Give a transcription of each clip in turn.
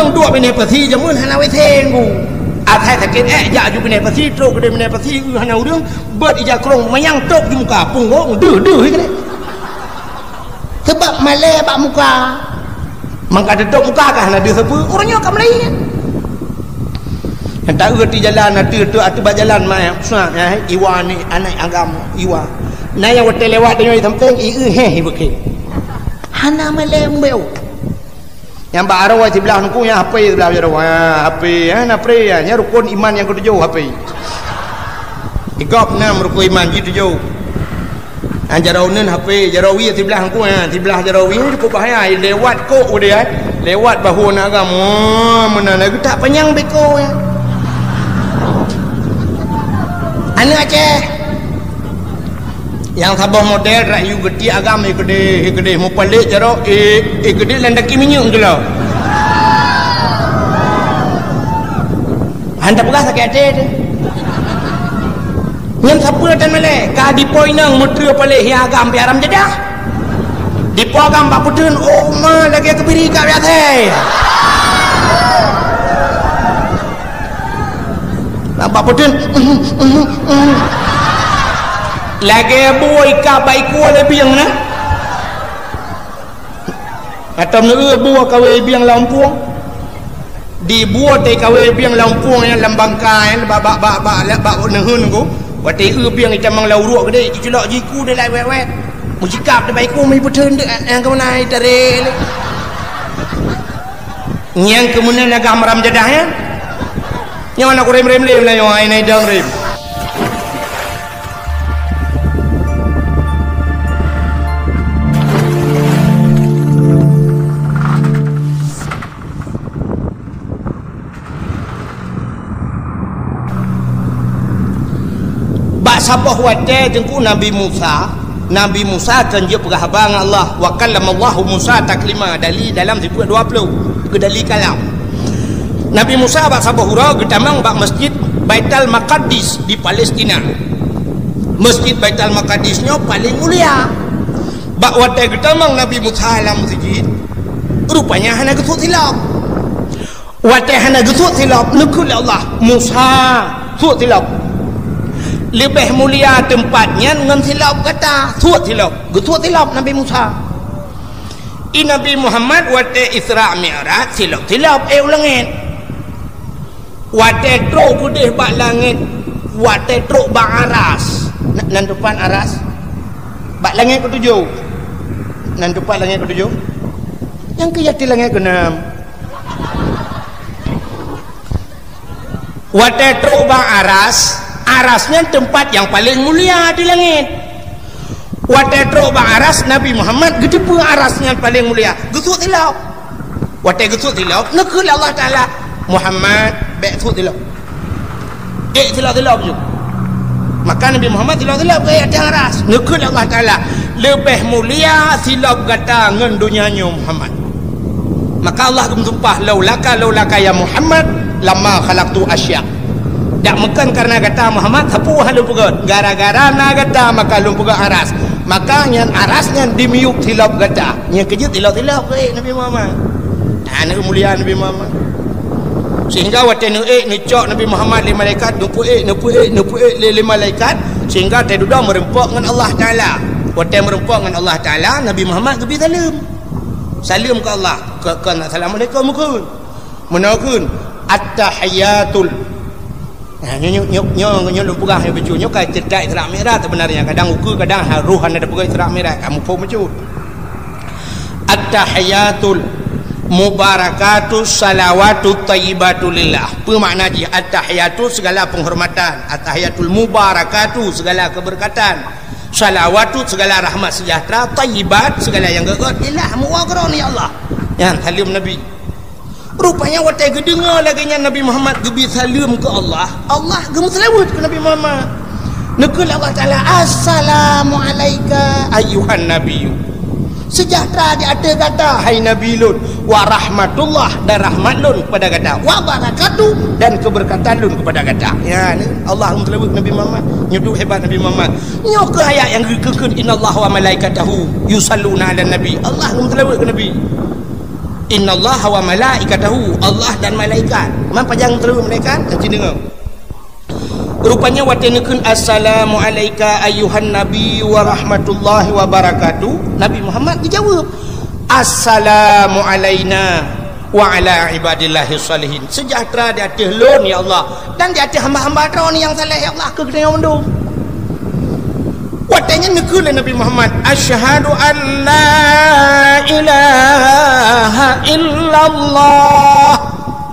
รื่องดวไปในประเทศจะมุ่นหันเอาไว้เทงกูอาไทยตะเกียบอย่าอยู่ไปในประเทศโตก็ได้ไปในประเทศหันเอาเรื่องเบิดอีจากกรงมายังโตอยู่มุกาปุ่งโง่ดื้อให้กันเลยsebab malai bak muka mangka dedok muka kah nak dia sepu orangnya kat Melayu hendak erti jalan nanti tu atu bak jalan mai susah ya iwa ni anak agama iwa na yang hotel lewat dengan tempat he bekeh hana malai mbeu yang bak arwah sebelah nuku yang HP sebelah arwah HP na pre nya rukun iman yang ketujuh HP ikop 6 rukun iman ketujuh Jarawin HP Jarawi sebelah aku sebelah Jarawi cukup bahaya lewat kok dia lewat bahu nak agama mana nak tak panjang beko ya anak Aceh yang sabah model rayu gede agama gede mau pelik jaro gede landaki minyak tu lah anda pegah sakit hati tu yang siapa dan malai kah di poinang mutera palih yang agam biaram jedah di po agam bak putun oh ma lagi kebiri kat biasa bak putun lagi boy ka baik ku le biang na atau ne buah kawe biang Lampung di buah te kawe biang Lampung yang lambangkai bak nehun ku Wati biang kita mang lauruk gede iculok jiku dia lai wet mujikap dia baiku mai putun yang kemana tare yang kemudian agam ram jadah ya yang anak rem lah yang ai dang rem sabah wate tengku Nabi Musa kan dia berhabang Allah wa kallamallahu Musa taklima dali dalam 20 ke dali kalam Nabi Musa bak sabah hura getamang bak masjid Baitul Maqdis di Palestina masjid Baitul Maqdisnya paling mulia bak wate getamang Nabi Musa dalam masjid rupanya hana gesut silap wate hana gesut silap nukul Allah Musa sut silap lebih mulia tempatnya dengan silap kata suat silap gesuat silap Nabi Musa Nabi Muhammad wate Isra Mi'raj silap langit wate truk kudih bak langit wate truk bak aras nan depan aras bak langit ketujuh nan depan langit ketujuh yang kejati langit keenam wate truk bak aras arasnya tempat yang paling mulia di langit wate truk bang aras Nabi Muhammad gede pun arasnya paling mulia gesut tilap wate gesut tilap nekul Allah Ta'ala Muhammad baik gesut tilap tilap je maka Nabi Muhammad tilap ke atas aras nekul Allah Ta'ala lebih mulia silap kata dengan dunianya Muhammad maka Allah bersumpah laulaka ya Muhammad lama khalaqtu asya' tak makan karena kata Muhammad sapu halu pugat gara-gara na kata maka lu pugat aras maka yang arasnya dimiuk tilap kata yang kejut tilap Nabi Muhammad anak mulia Nabi Muhammad sehingga waktu ni cok Nabi Muhammad li malaikat nupu li malaikat sehingga dia duduk merempok dengan Allah Ta'ala waktu merempok dengan Allah Ta'ala Nabi Muhammad kebi salim ke Allah ke assalamualaikum menakun at-tahiyatul nyo lumpurah yang becu nyo kai cedak Isra Mi'raj sebenarnya kadang ukur kadang ruhan ada pegang Isra Mi'raj kamu pun becu at-tahiyatul mubarakatus salawatut thayyibatu lillah apa makna dia at-tahiyatu segala penghormatan at-tahiyatul mubarakatu segala keberkatan salawatu segala rahmat sejahtera thayyibat segala yang gegot lillah muwaqron ya Allah yang salim Nabi rupanya waktu dengar lagi Nabi Muhammad gebi salam ke Allah gemu selawat ke Nabi Muhammad nekul Allah Ta'ala assalamualaika ayuhan nabiyyu sejahtera dia ada kata hai Nabi Lut wa rahmatullah dan rahmat Lun kepada kata wa barakatuh dan keberkatan Lun kepada kata ya Allah selawat Nabi Muhammad nyuduh hebat Nabi Muhammad nyok ke ayat yang kekun innallaha wa malaikatahu yusalluna ala nabi Allah selawat ke Nabi innallaha wa malaikatahu, Allah dan malaikat. Man panjang terus malaikat nanti dengar. Rupanya watenekeun assalamu alayka ayyuhan nabi wa rahmatullahi wa barakatuh. Nabi Muhammad dijawab assalamu alayna wa ala ibadillahi salihin. Sejahtera di atas lun ya Allah dan di atas hamba-hamba kau ni yang saleh ya Allah ke kena mendung. Watanya nekul Nabi Muhammad asyhadu an la ilaha illallah,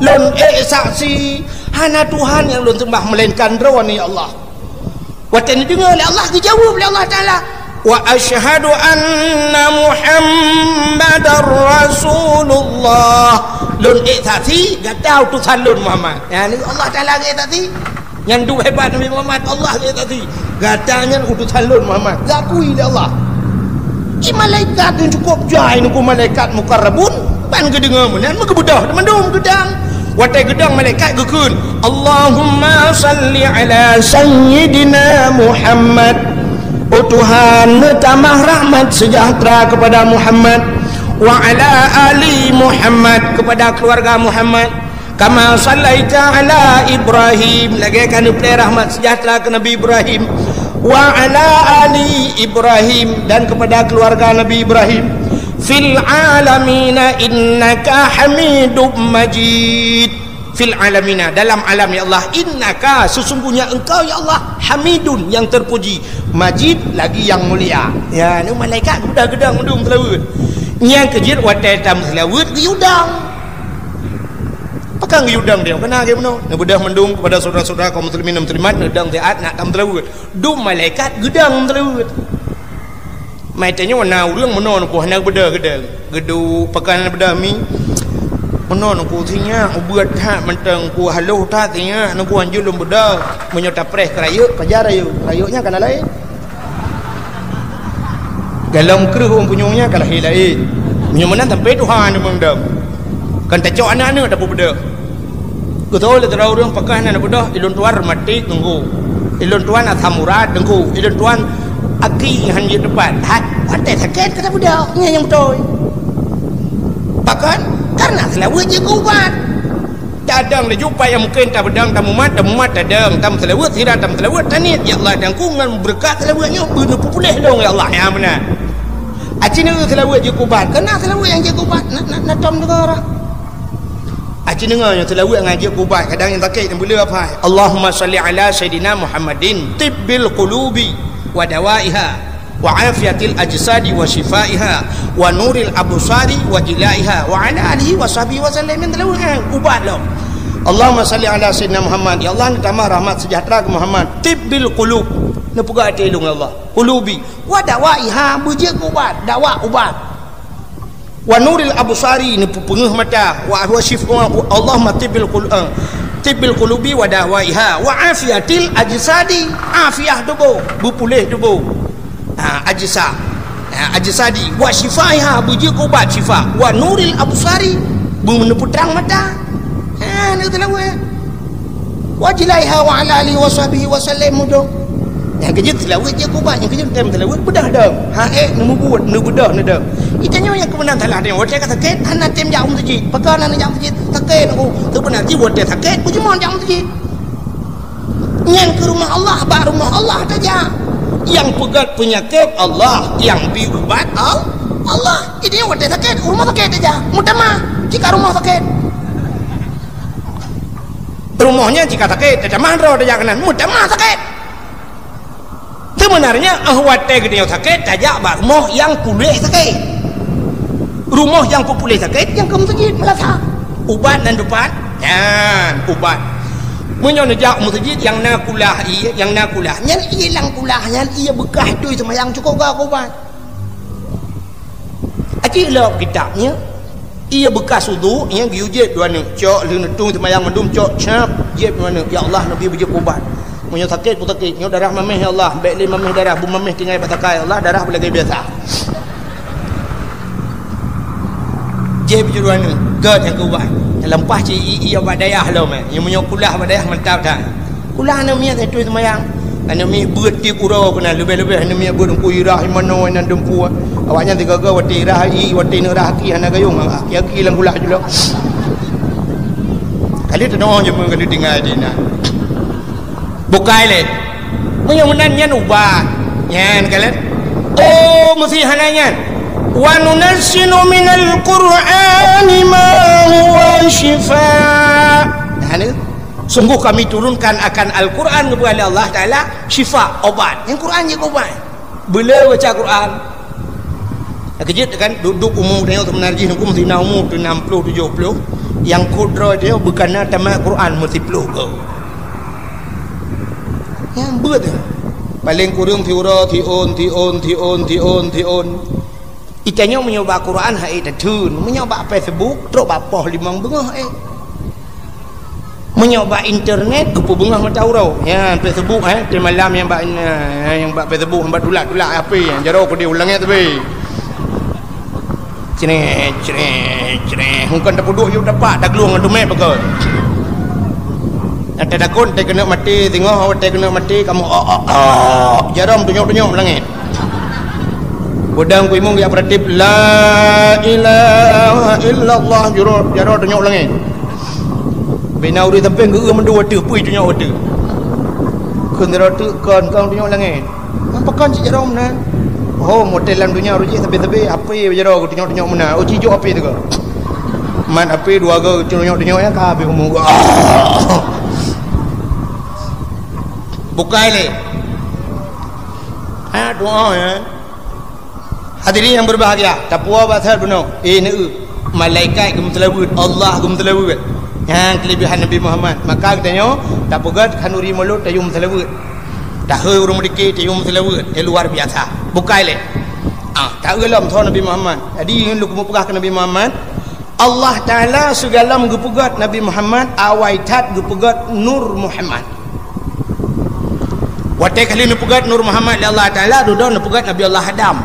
lun saksi hana Tuhan yang lun sembah melainkan Roh ni Allah. Watanya dengar oleh Allah, dijawab oleh Allah Taala wa asyhadu anna muhammadar rasulullah, lun saksi gatau tu salun Muhammad ya ni Allah Taala saksi yang dua hebat Nabi Muhammad, Allah saksi gatanya utusan lun Muhammad zakui oleh Allah. Malaikat yang cukup jai nuku malaikat mukarrabun pan kedengar menan mekebudah mendung gedang watai gedang malaikat gekun Allahumma salli ala sayyidina Muhammad, oh Tuhan tambah rahmat sejahtera kepada Muhammad, wa ala ali Muhammad, kepada keluarga Muhammad, kama sallaita ala Ibrahim, lagi kan beri rahmat sejahtera ke Nabi Ibrahim, wa ala ali Ibrahim, dan kepada keluarga Nabi Ibrahim, fil alamina innaka hamidum majid, fil alamina, dalam alam ya Allah, innaka, sesungguhnya engkau ya Allah, hamidun, yang terpuji, majid, lagi yang mulia. Ya ni malaikat budak gedang mendung telawut yang kejir watai tam telawut geyudang pakang geyudang dia kena ge meno na budak mendung kepada saudara-saudara kaum muslimin dan muslimat nedang taat nak tam telawut dum malaikat gedang telawut mai tanya wana urang meno ku hana beda gedang gedu pakan beda mi meno ku tinya ubuat ha menteng ku haluh ta tinya nu ku anjul beda menyota pres kerayuk kajar rayuknya kana lain galam keruh punyungnya kalah lain menyemenan sampai Tuhan mendam kan tacok anak-anak dah beda betul le terau orang pakai anak beda ilun tuan mati tunggu ilun tuan athamurat tunggu ilun tuan aki hanjit depan hat pantai sakit kata beda nya yang betul bahkan karena selawat je kuat dadang le jumpa yang mungkin tak bedang tamu mat dadang tam selawat sira tam selawat tanit ya Allah dan kungan berkat selawatnya benar populeh dong ya Allah ya benar acina selawat je kuat kena selawat yang je kuat nak tom negara acina yang selawat ngaji kuat kadang yang takik yang boleh apa Allahumma salli ala sayidina Muhammadin tibbil qulubi wa dawaiha wa afiyatil ajsadi wa shifaiha wa nuril absari wa jilaiha wa ala alihi wa sahbihi wa sallam min telawat ubat lo Allahumma salli ala sayyidina Muhammad ya Allah tambah rahmat sejahtera ke Muhammad tibbil qulub ne puga hati ilung Allah qulubi wa dawaiha bujik ubat dawa ubat wa nuril absari ne pengeuh mata wa shifwa Allahumma tibbil qulub tibbil qulubi wa dawaiha wa afiyatil ajsadi afiah tubuh bupulih tubuh ajsa ajsadi wa shifaiha bujik ubat syifa wa nuril absari meneputrang mata ni telawat wa jilaiha wa ala alihi wa sahbihi wa sallam mudo yang kejut telawat je kubat yang kejut tem telawat bedah dah nemu buat nemu bedah ni dah itanya yang kebenar salah dia wadah kata sakit hana tem jam tu perkara ni jam tu sakit aku tu benar ji wadah sakit ku cuma jam tu yang ke rumah Allah ba rumah Allah saja yang pegat penyakit Allah yang diubat Allah ini wadah sakit rumah sakit saja mutamah jika rumah sakit rumahnya jika sakit tidak mandro tidak kena mutamah sakit sebenarnya ahwate gede sakit tajak rumah yang pulih sakit rumah yang pulih sakit yang kamu sakit melasa ubat dan depan dan ubat menyonejak masjid yang nak kulah yang nak kulah yang hilang kulahnya ia bekah tu semayang cukup ke ubat aci lop kitabnya ia bekas wudu yang diujit dua ni cok lu netung semayang mendum cok cap jeb mana ya Allah nabi bejek ubat punya sakit pun sakit nyo darah mameh ya Allah baik le mameh darah bu mameh tinggal batakai Allah darah boleh biasa jeb dua ni gad yang ubat lempah ci ia badayah lo meh yang punya kulah badayah mantap dah kulah na mi tu semayang ana mi beut ti kuro kena lebih-lebih ana mi beut ku irah mano nan dempu awaknya tiga-tiga wati rahi wati neraki hana gayung aki-aki lang gula juga kali tenong je pun kali tinggal dina bukai le menyan nyan ubah nyan kalian oh mesti hananya wa nunazzilu minal qur'ani ma huwa shifaa sungguh kami turunkan akan Al-Quran kepada Allah Ta'ala syifa, obat. Yang Quran je obat. Bila baca Quran kejut kan duduk umur dia untuk menarjih hukum tina umur tu 60 70 yang kudra dia bukannya tamat Quran mesti peluh ke yang betul paling kurang tiun itanya menyoba Quran hai tadun menyoba Facebook terus bapah limang bengah menyoba internet kepu bengah mata urau ya Facebook di malam yang bak Facebook hamba dulak apa yang jaro aku dia ulangnya tapi cereh bukan tak duduk you dapat dah geluang tu mai pakot ada dakon tak kena mati tengok awak tak kena mati kamu jaram tunyok langit bodang ku imong ya pratip la ilaha illallah jaro tunyok langit bina uri tempeng geu mendua tu pui tunyok tu kun dero tu kon kau tunyok langit apa kan jaram na oh modelan dunia ruji tapi apa ye jero tunyok mana oh cijo apa tu ke man apa dua ke tunyok ya ka habis umur bukai le doa ya hadirin yang berbahagia tapua basal benar malaikat gemtelawut Allah gemtelawut yang kelebihan Nabi Muhammad maka katanya tak pegat kanuri mulut tayum telawut dah urung dikit tayum telawut luar biasa bukai le tak gelam thon Nabi Muhammad jadi lu kumu pegah ke Nabi Muhammad Allah Taala segala menggepugat Nabi Muhammad awaitat gepugat Nur Muhammad watai kali nepugat Nur Muhammad Allah Taala duduk nepugat Nabi Allah Adam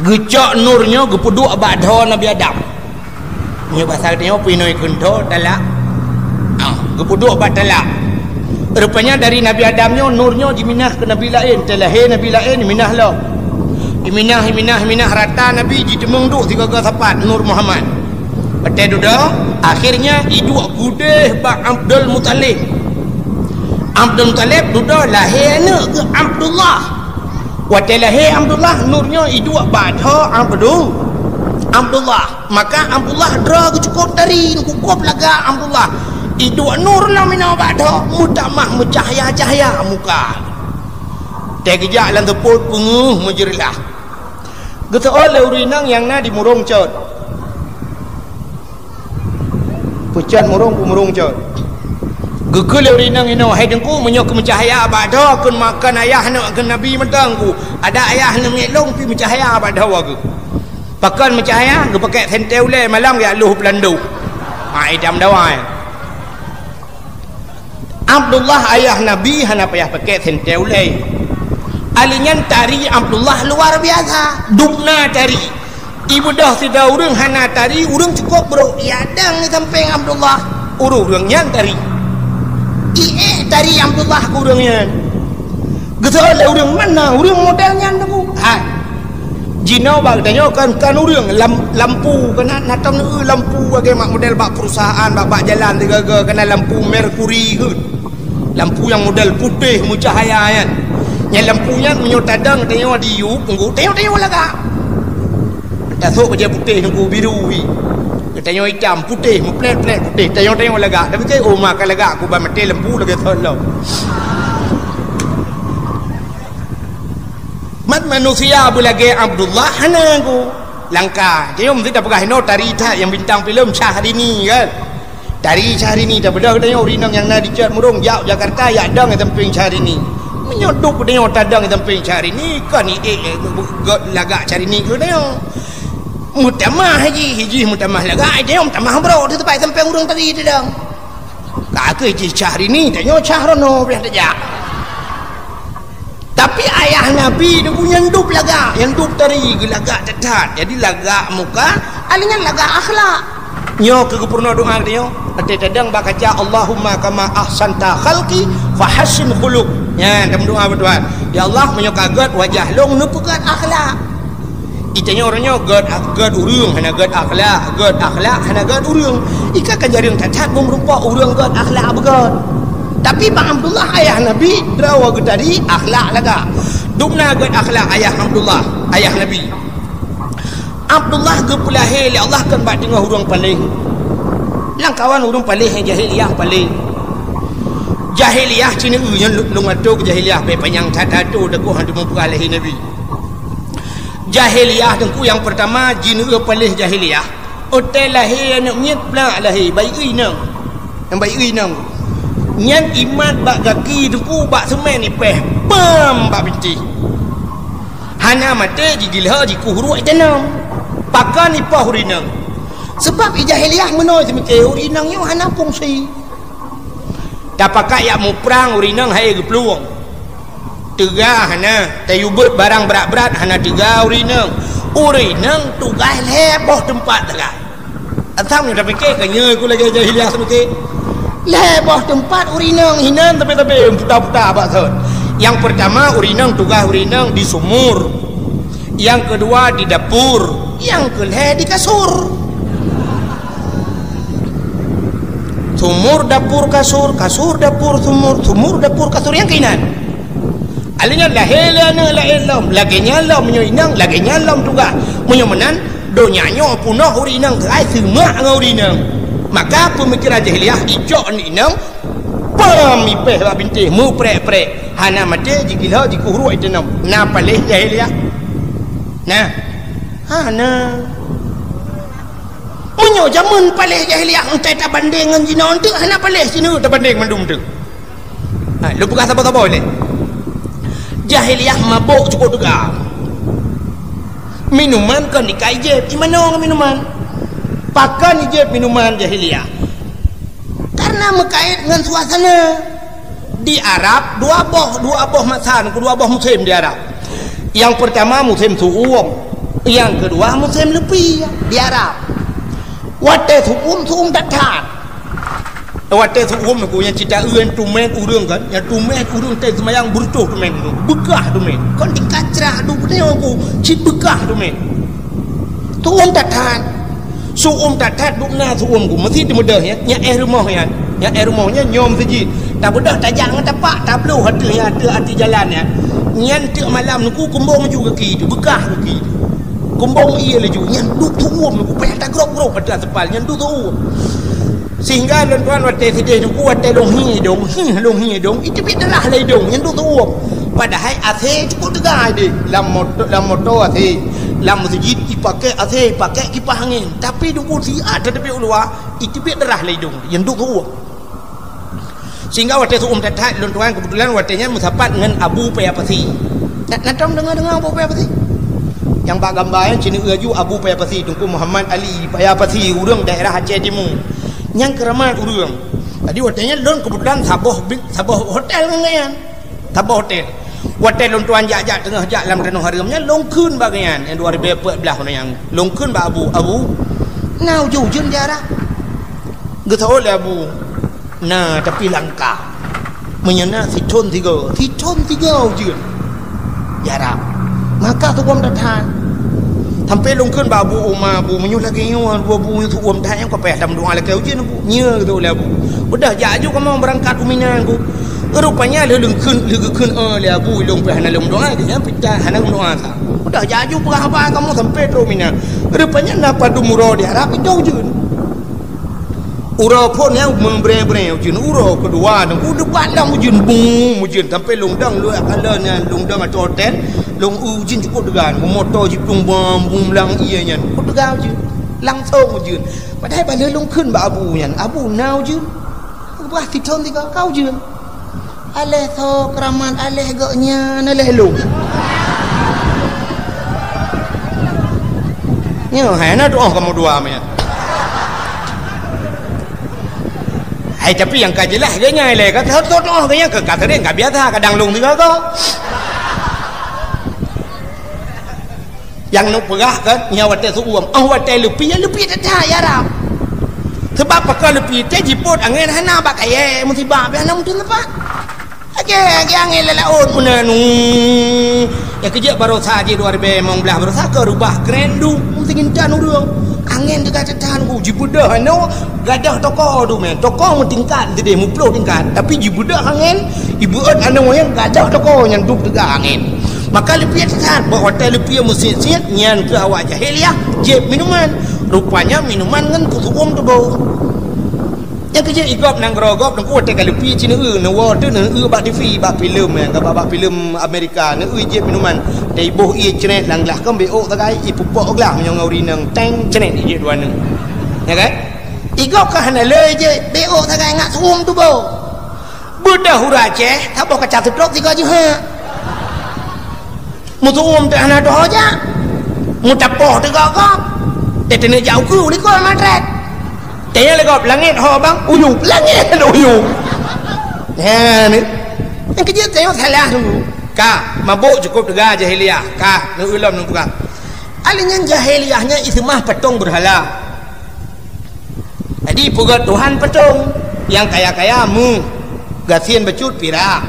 gecok nurnya gepuduk abadha Nabi Adam ni bahasa katanya pinoi kunto talak gepuduk abad talak rupanya dari Nabi Adamnya nurnya diminah ke Nabi lain telahir Nabi lain diminah lah diminah rata Nabi ditemung duk tiga sapat Nur Muhammad watai duduk akhirnya iduk gudeh bak Abdul Muttalib duduk lahir anak ke Abdullah watai lahir Abdullah nurnya iduk badha Abdullah maka Abdullah dra cukup dari kukup laga Abdullah iduk nur lah mina badha mutamah mencahaya muka tegejak lan teput penguh menjerilah gitu oleh urinang yang na di murung cot pucat murung cot gegel urinang ino hai dengku menyok mencahaya badha kun makan ayah nak ke nabi mentangku ada ayah nak melong pi mencahaya badha wagu pakan mencahaya ge pakai sentel le malam ya luh pelandu idam dawai Abdullah ayah nabi hana payah pakai sentel le alingan tari Abdullah luar biasa dukna tari ibu dah tidak urang hana tari urang cukup bro ya dang ni samping Abdullah urang yang tari tari Abdullah kurangnya gitu le urang mana urang modelnya tu Jino bang tanya kan urang lampu kena natam lampu bagi mak model bak perusahaan bak jalan tiga kena lampu merkuri ke lampu yang model putih mucahaya kan yang lampunya menyotadang tanya di yuk tengok laga tasuk kerja putih tengok biru tanya hitam putih plet putih tengok laga tapi ke makan laga aku ba mati lampu lagi tolong mat manusia bulage Abdullah hana aku langkah dia mesti tak pegah no tari yang bintang filem Syahrini kan tari Syahrini tak bedah tanya urinang yang na dicat murung jauh Jakarta ya dang temping Syahrini menyodok tengok tadang temping Syahrini kan ni lagak Syahrini tu tengok mutamah hiji mutamah lagak dia mutamah bro tu tempat temping urang tadi tu dang kak ke Syahrini tengok Syahrono boleh tak tapi ayah Nabi dia punya dup laga yang dup tari laga tetat jadi laga muka alingan laga akhlak nyo kegepurna doa dia ada tadang bakaca Allahumma kama ahsanta khalqi fahassin khuluq ya dalam doa berdoa ya Allah menyokagat wajah long nepegat akhlak itanya orangnya gad urang hana gad akhlak hana gad urang ika kajaring cacat merupa urang gad akhlak begat tapi Bang Abdullah ayah Nabi drawa tadi akhlak laga dubna gad akhlak ayah Abdullah ayah Nabi Abdullah gepulahe li Allah kan bak tengah urang paling langkawan urang paling jahiliyah paling jahiliyah cina nya lungatuk jahiliyah pe panjang catatu deku handu mempulahi Nabi jahiliyah dengku yang pertama jin paling jahiliyah hotel lahir nak nyet pula lahir baik ui nang yang baik ui nang nyan iman bak kaki dengku bak semen ni peh pam bak binti hana mate jigilha jikuhuru itanam pakan ni pah hurinang sebab jahiliyah menoi semike hurinang yo hana fungsi dapakat yak mu perang hurinang hai gepeluang tegah hana tayubut barang berat-berat hana tegah urinang tugas leboh tempat tegah asam ni dah fikir kanya aku lagi jahiliah semikir leboh tempat urinang hinan tapi putar-putar abad yang pertama urinang tugas urinang di sumur yang kedua di dapur yang kelih di kasur sumur dapur kasur dapur sumur dapur kasur yang kainan alinya lahilana la ilam lagi nyalam menyoinang lagi nyalam juga menyomenan donyanyo punah urinang terai semak ngaurinang maka pemikiran jahiliyah ijok ni inang pamipeh ba bintih mu prek hana mate jigila jikuhru itanam na palih jahiliyah nah hana munyo jamun palih jahiliyah entai tak banding ngan jinon tu hana palih sini tak banding mandum tu lu bukan sabar boleh jahiliyah mabuk cukup juga minuman kan dikai jeb gimana orang minuman pakan jeb minuman jahiliyah karena mengkait dengan suasana di Arab dua boh masan kedua boh muslim di Arab yang pertama muslim suum yang kedua muslim lebih di Arab wate suum datang wate suum aku yang cita uan tumen urang kan yang tumen urang teh semayang burtuh tumen bekah tumen kon dikacrah du putih aku cit bekah tumen tuum tatan suum tatat bukna suum ku mesti demudah ya nya rumahnya nya rumahnya nyom sejid tak bedah tak jangan tapak tak perlu hati hati jalan ya nyan tek malam nuku kumbong juga ki tu bekah ki kumbong iya laju nyan duk tuum nuku payah tak grok pada sepal nyan duk tuum sehingga tuan wate sedih tu wate long hi dong itu bidalah lai dong yang tu padahal ase cukup tegai deh lam motor ase lam masjid dipakai ase pakai kipas angin tapi dulu si ada tepi luar itu bidalah lai dong yang tu sehingga wate tu tatat tuan kebetulan watenya musapat dengan Abu Payapasi nak dengar Abu Payapasi yang bak gambar yang cini aju Abu Payapasi Tunku Muhammad Ali Payapasi urang daerah Aceh Timur yang keramat urang tadi watenya lon kebetulan saboh hotel ngaian saboh hotel lon tuan jak tengah jak dalam renung harimnya longkeun bagian yang 2014 yang longkeun ba Abu nau ju jeun jarah getau le Abu nah tapi langka menyana si con tiga jeun jarah maka tu pun datang sampai longkeun ba Abu Umar Abu menyuh lagi nyawan Abu tu uam dah yang kapeh dalam doa lagi ujian Abu nya gitu le Abu udah jaju kamu berangkat uminan ku rupanya lengkeun le Abu long pe hana long doa dia pita hana doa sa udah jaju apa kamu sampai tu uminan rupanya napa dumuro di Arab itu ujian ura pun yang membre ujian ura kedua dan debat dalam ujian sampai longdang lu akalnya longdang atau hotel long ujian cukup degan motor jipung bom lang ianya cukup degan je langsung ujian padahal balik longkeun ba Abu nyan Abu nau je buah titon tiga kau je aleh so keraman aleh gaknya aleh long nya hana doa kamu dua men hai tapi yang kajelah ganya le kata doa ganya ke kata dia enggak biasa kadang long tiga kau yang nak perah kan nyawa teh suam wate lebih dah ya Arab sebab pakal lebih teh jiput angin hana bak kaya musibah be hana mungkin lepas Ake angin lelaut puna nu. Ya kerja baru saja 2015 baru saja rubah grandu mungkin dan urang. Angin dekat cetan ku jibudah no gadah toko tu men. Toko mu tingkat tadi mu puluh tingkat tapi jibudah angin ibu ot anu yang gadah toko yang duk dekat angin. Maka lebih cetan bawa hotel lebih mesin-mesin nyan ke awak jahiliah jeb minuman. Rupanya minuman kan kusuum tu bau. Yang kerja igop nang grogop nang kuat kali pi cina na water na bak TV bak filem yang bak filem Amerika na je minuman dai boh i cene lang lah kan beok tagai i pupok glah yang ngau rinang teng cene je dua nang ya kan igop ka hana le je beok tagai ngak suum tu bo budah hura ceh ta bo ka chat trok tiga je ha mu suum te hana do ja mu tapoh te gak te tene jauh ku ni ko matret Tanya legap langit ho bang uyup langit uyup. Ya ni. Yang kerja tengok salah dulu. Ka mabuk cukup dega jahiliah. Ka nu ulam nu buka. Alingnya jahiliahnya ismah patung berhala. Jadi pugat Tuhan patung yang kaya-kaya mu gatian becut pira.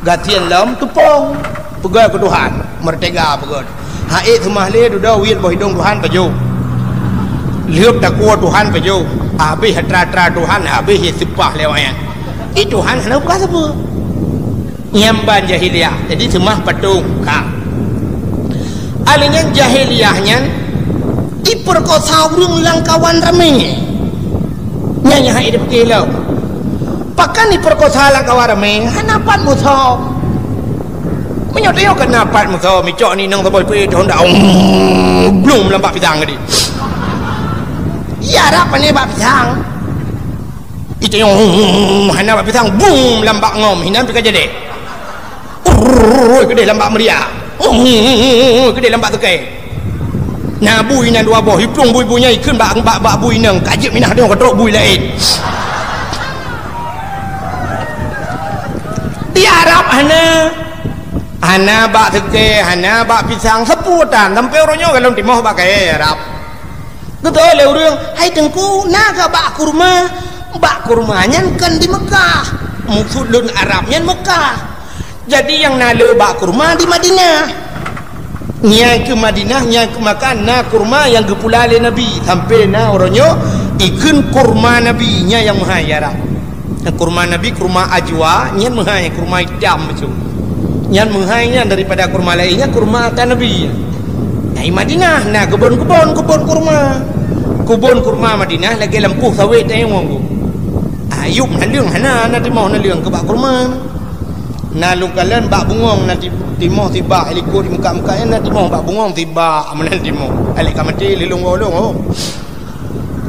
Gatian lam tupong. Pugat ke Tuhan merdeka pugat. Hae semah le duda wit boh hidung Tuhan baju. Liup tak kuat Tuhan baju. Habis hatra Tuhan habis sipah lewatnya. Itu Tuhan hendak bukan apa? Nyamban jahiliah. Jadi semua patung. Ka. Alingnya jahiliahnya diperkosa urang langkawan ramai. Nyanya hidup kilau. Pakan diperkosa langkawan ramai. Hanapan musuh. Menyoteo kenapan musuh. Micok ni nang taboy pe tahun dah. Belum lampak pisang tadi. Ya apa ni bab pisang itu yang hana bab pisang boom lambak ngom hinan pergi jadi gede lambak meriah gede lambak tukai nah bui nan dua boh hitung bui-buinya ikun bak bui nang kajik minah dia ketrok bui lain di Arab hana bak tukai hana bak pisang seputan sampai orangnya kalau timah pakai Arab betul le urang hai tengku naga bak kurmanya kan di Mekah musulun Arabnya Mekah jadi yang nale bak kurma di Madinah nyai ke Madinah nyai ke Mekah na kurma yang gepulale Nabi sampai na orangnya ikun kurma Nabi nya yang mahayara kurma Nabi kurma ajwa nya mahaya kurma hitam betul nya mahaya daripada kurma lainnya kurma tan Nabi Nah, Madinah, nah kebun kurma Madinah lagi lampu sawit tengok. Ayub naliung hana nanti mau naliung ke bak kurma. Nalung kalian bak bungong nanti timah tiba helikopter di muka-muka nanti mau bak bungong tiba amanan timah. Alik kamati lilung-lilung oh.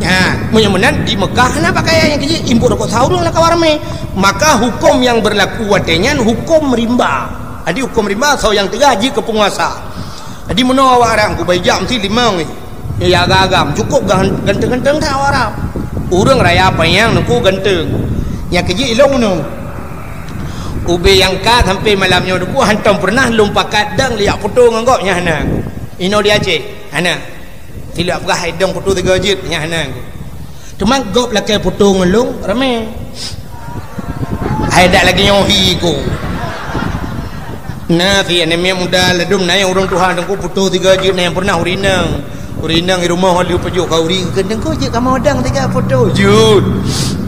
Ya, menyemenan di Mekah na pakai yang kerja impor kok saurung lah kawarme. Maka hukum yang berlaku watenya hukum rimba. Adi hukum rimba so yang digaji ke penguasa. Jadi mana awak orang ku bayar jam si 5 ni. Ya agam cukup ganteng-ganteng tak awak orang. Urang raya apa yang aku ganteng. Yang kerja ilong nu. Ube yang ka sampai malamnya aku hantam pernah lumpakat dang liak foto ngangkoknya hana. Ino dia Aceh. Hana. Tilak gah dang foto 3 jit nya hana. Cuma gop lakai foto ngelung ramai. Hai dak lagi nyohi ku. Nah, si anemia muda ledum na yang orang Tuhan dengku putus 3 jit na yang pernah urinang di rumah halu pejuk kau uring kendeng kau je kamu odang 3 foto jut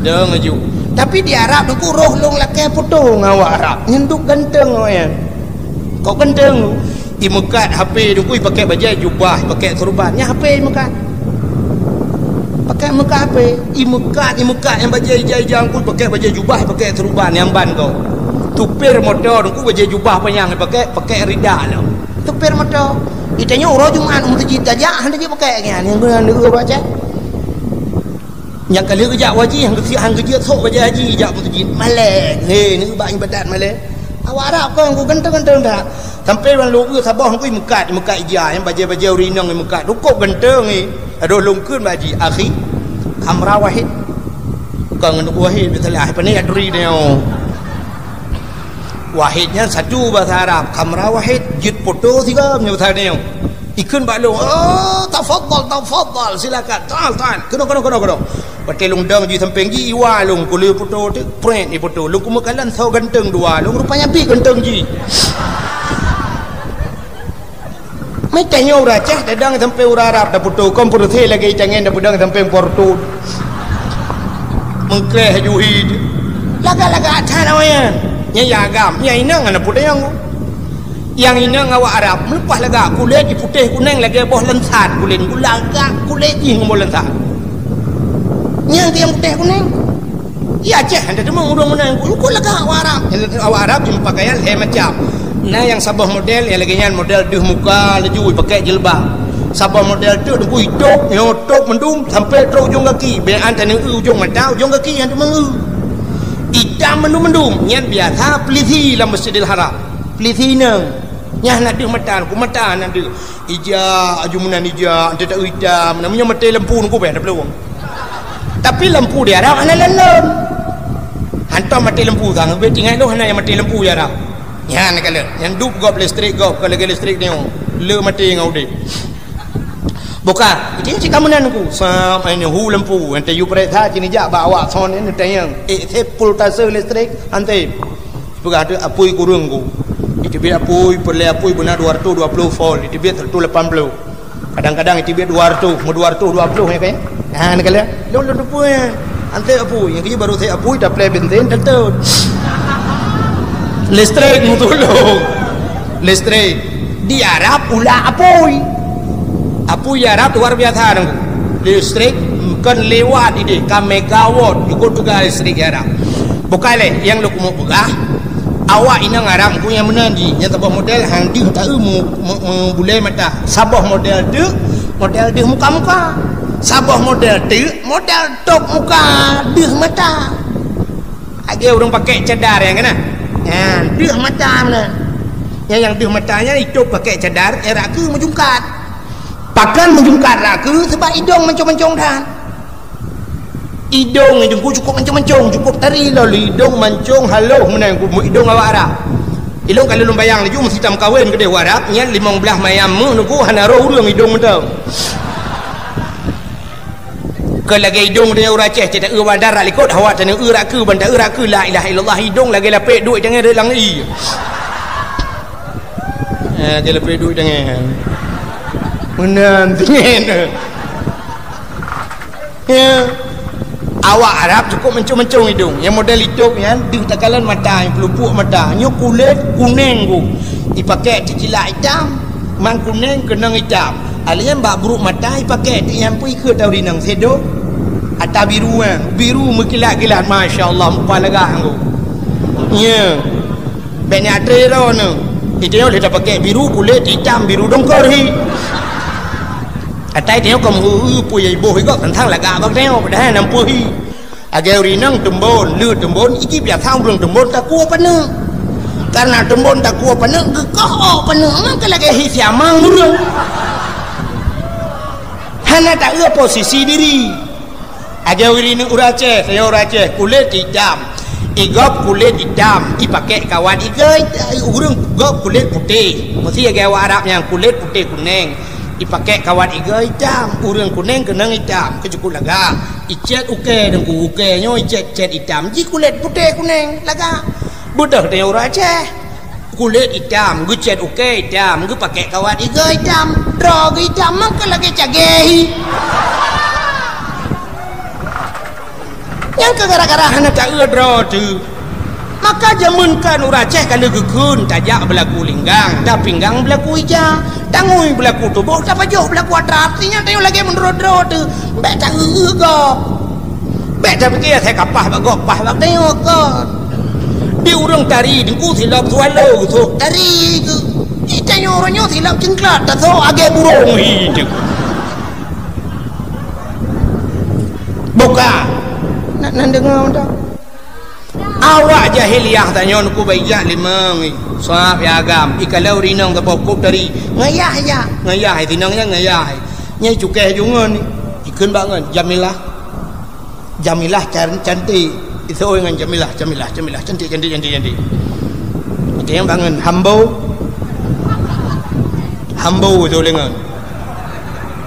deng aju tapi di Arab dengku roh long lakai foto ngawak Arab nyenduk ganteng ya kau ganteng di Mekah HP dengku pakai baju jubah pakai serbannya HP Mekah pakai Mekah HP di Mekah yang baju hijau ku pakai baju jubah pakai serban yang ban kau tupir motor aku baju jubah panjang pakai rida lah tupir motor itanya orang Jumat masjid aja hendak dia pakai yang dulu baca yang kali kerja wajib yang kerja sok baca haji jak masjid malek ni bak ibadat malek awak Arab kau aku ganteng-ganteng dah sampai orang lugu sabah aku Mekah ija yang baju rinang di Mekah cukup ganteng ni aduh lungkun baji akhi kamera wahid kau ngenduk wahid betul lah apa ni adri dia wahidnya satu bahasa Arab kamera wahid jit foto 3 punya bahasa dia Ikun balu, tafadhal, silakan. Tal. Kena. Pakai lung dang ji samping ji iwa lung kuli puto tu, print ni puto. Lung kumakalan sau ganteng dua, lung rupanya pi ganteng ji. Mai tanya ura ceh dadang sampai ura Arab dah puto, komputer the lagi cangen dah budang sampai Porto. Mengkleh juhid. Laga acan awak nya agam, nya inang ana puto yang inang awak Arab melepas laga kulit di putih kuning lagi boh lensat kulit gulaga kulit ji ngomong lensat yang tiang putih kuning ya Aceh anda demang urang menang ku laga awak Arab jumpa pakaian macam nah yang sabah model yang lagi nyan model duh muka laju pakai jilbab sabah model tu dengku hidup nyotok mendung sampai terus ujung kaki be antara ujung mata ujung kaki yang demang hitam mendung nyan biasa peliti dalam Masjidil Haram peliti nang nyah nak deh mata nak deh ija ajumunan ija ante tak hitam namanya mata lampu nunggu dah peluang tapi lampu dia Arab ana lalam hantar mati lampu sang be tinggal tu hana yang mati lampu dia Arab nya nak kala yang dup gop listrik gop kalau listrik ni le mati ngau deh bukan ini cik kamunan ku sam ini hu lampu ante yu pereta cini jak bawa son ni tayang sepul tase listrik ante bukan ada apui kurung ku itu biar apui perle apui benar 220 volt itu biar 180 kadang-kadang itu biar 200 ya kan nah ni kala lo apui ante apui yang dia baru saya apui dah play bensin tentu listrik mutulung listrik di Arab pula apui Arab luar biasa dong listrik kan lewat ide ka megawatt juga listrik Arab bukan le yang lu mau pegah awak inang Arab punya menanji yang tabah model hang di tak boleh mata sabah model tu muka sabah model tu model tok muka deh mata agak orang pakai cadar yang kena deh mata mana yang deh matanya itu pakai cadar era ke menjungkat pakan menjungkat raku sebab hidung mencong-mencong dah hidung ku cukup mencong-mencong cukup tari lalu hidung mancung haloh menang hidung awak Arab hidung kalau lu bayang laju mesti tam kahwin ke dia Arab nya 15 mayam nunggu hana roh urang hidung mentang ke lagi hidung dia orang Aceh tidak bandar likut awak tanah iraku bandar iraku la ilaha illallah hidung lagi lapik duit jangan ada langi dia lapik duit jangan menan dingin ya awak Arab cukup mencung-mencung hidung yang model hidup kan di takalan mata yang pelupuk mata nyo kulit kuning ku dipakai cicilak hitam mang kuning kenang hitam alian bak buruk mata dipakai yang pui ke tau dinang sedo atau biru mekilat-kilat masya-Allah mupalah ku ya banyak trero no itu yang dia pakai biru kulit hitam biru dongkor hi atai tengok kamu punya ibu hidup tentang laga bang tengok dah nampu hi agak rinang tembon iki biasa belum tembon tak kuat pana karena tembon tak kuat pana gekah pana mangka lagi hi siamang urang hana tak posisi diri agak rinang urace saya urace kulit hitam igop kulit hitam dipakai kawan igai urang gop kulit putih mesti agak Arab yang kulit putih kuning dipakai kawan iga hitam urang kuning kenang hitam kecukup laga icet uke dengku uke nyo icet hitam ji kulit putih kuning laga budak dia orang Aceh kulit hitam gu cet uke hitam gu pakai kawan iga hitam drog hitam maka lagi cagehi yang gara-gara hana tak dro tu maka jamunkan orang Aceh kalau gekun tajak berlaku linggang dah pinggang berlaku ija tangui berlaku tubuh tak pajuh berlaku atrap sinya tengok lagi menurut-rut tu bek tak gop bek tak fikir saya kapah bak gop pah bak tengok kan dia orang tari dengku silap swallow tu tari tu tengok orangnya silap cengklat tak tahu agak burung hidup buka nak dengar tak awak jahiliah tanya nuku baijak limang sahab ya agam ikalau rinang tak pokok dari ngayah tinangnya ngayah nyai cukai jungan ni ikan bangan jamilah cantik itu dengan jamilah cantik itu yang bangan hambau hambo tu lengan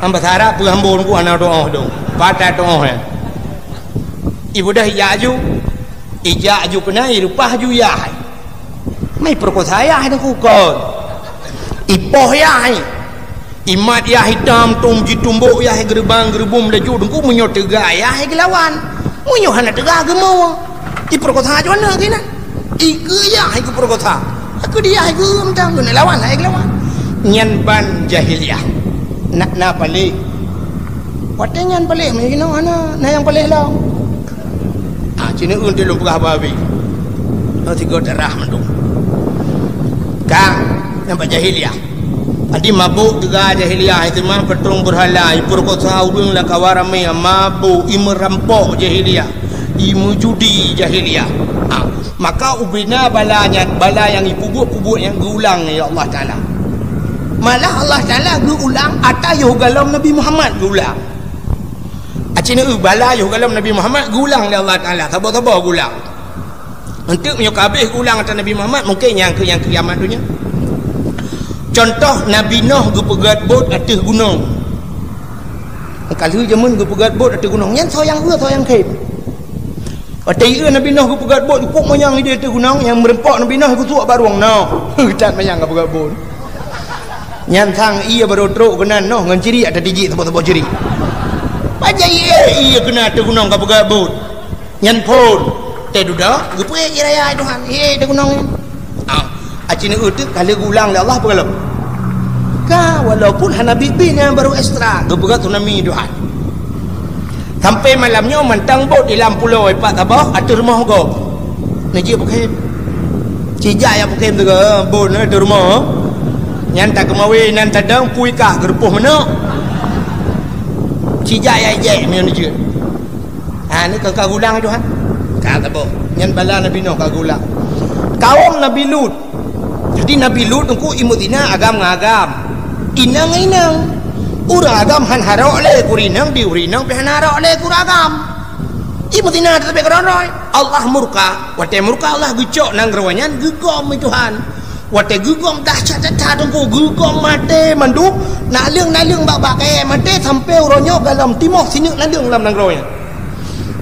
hamba thara pu hambo ku ana doa dong pada doa ibu dah ijaju kena irupah ju ya mai perkosa ya hai ku kon ipoh ya hai imat ya hitam tum jitumbuk ya hai gerbang gerbum laju dengku munyo tega ya hai gelawan munyo hana tega gemo i perkosa ju mana kina i ke ya hai ku perkosa aku dia hai ku mentang tu lawan hai gelawan nyan ban jahiliyah nak balik wate nyan balik mai kina ana na yang balik lah cina un dia lumpah babi tiga darah mendung kang nampak jahiliyah adi mabuk juga jahiliyah itu mah petung berhala perkosa udung la kawarame mabuk imerampok jahiliyah imujudi jahiliyah maka ubina bala yang ipubuk-pubuk yang geulang ya Allah Taala malah Allah Taala geulang atayo galam Nabi Muhammad geulang acina bala yo galam Nabi Muhammad gulang oleh Allah Taala sabar-sabar gulang untuk menyokabih gulang atas Nabi Muhammad mungkin yang kiamat dunia contoh Nabi Nuh gepegat bot atas gunung kalau zaman gepegat bot atas gunung yang soyang khep atai Nabi Nuh gepegat bot pok mayang dia atas gunung yang merempak Nabi Nuh kutuk baruang no cat mayang gepegat bot nyan sang ia baru truk kena Nuh ngan ciri ada digit sebab ciri aja iya kena tu gunung ka pegabut nyan pun teh duda gupe raya Tuhan de gunung acina utuk kali gulang le Allah pegalam ka walaupun hana bibi yang baru ekstra gebegat tsunami Tuhan sampai malamnya mentang bot di dalam pulau Pak Tabah ada rumah go neji pakai cijak ya pakai tu bot ada rumah nyan tak kemawi nan tadang puikah gerpuh mana cijak ya je mian je ni ka gulang tu han ka tabo nyan bala Nabi Nuh ka gulang kaum Nabi Lut jadi Nabi Lut engko imudina agam ngagam inang urang agam han harok le kurinang di urinang pe han harok le kuragam imudina tapi keronoi Allah murka wate murka Allah gucok nang rawanyan gegom Tuhan wate gegom dahsyat tengku gegom mate manduk nak liang bak mate sampai uronyo dalam timur sini liang dalam nangroy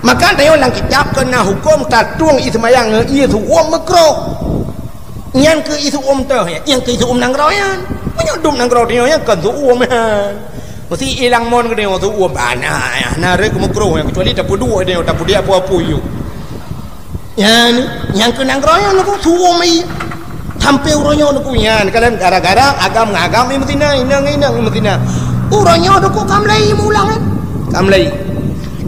maka dayo lang kitab kena hukum tatung ismayang ia tu makro nyan ke isu teh yang ke isu nangroy menyodum nangroy dia yang kan tu mesti ilang mon ke dia tu bana nare ke makro yang kecuali dapat dua dia dapat dia apa-apa you yang ke nangroy tu tu sampai uronyo tu punya kadang gara-gara agam ngagam imtina inang imtina uronyo tu kamlai mulang kamlai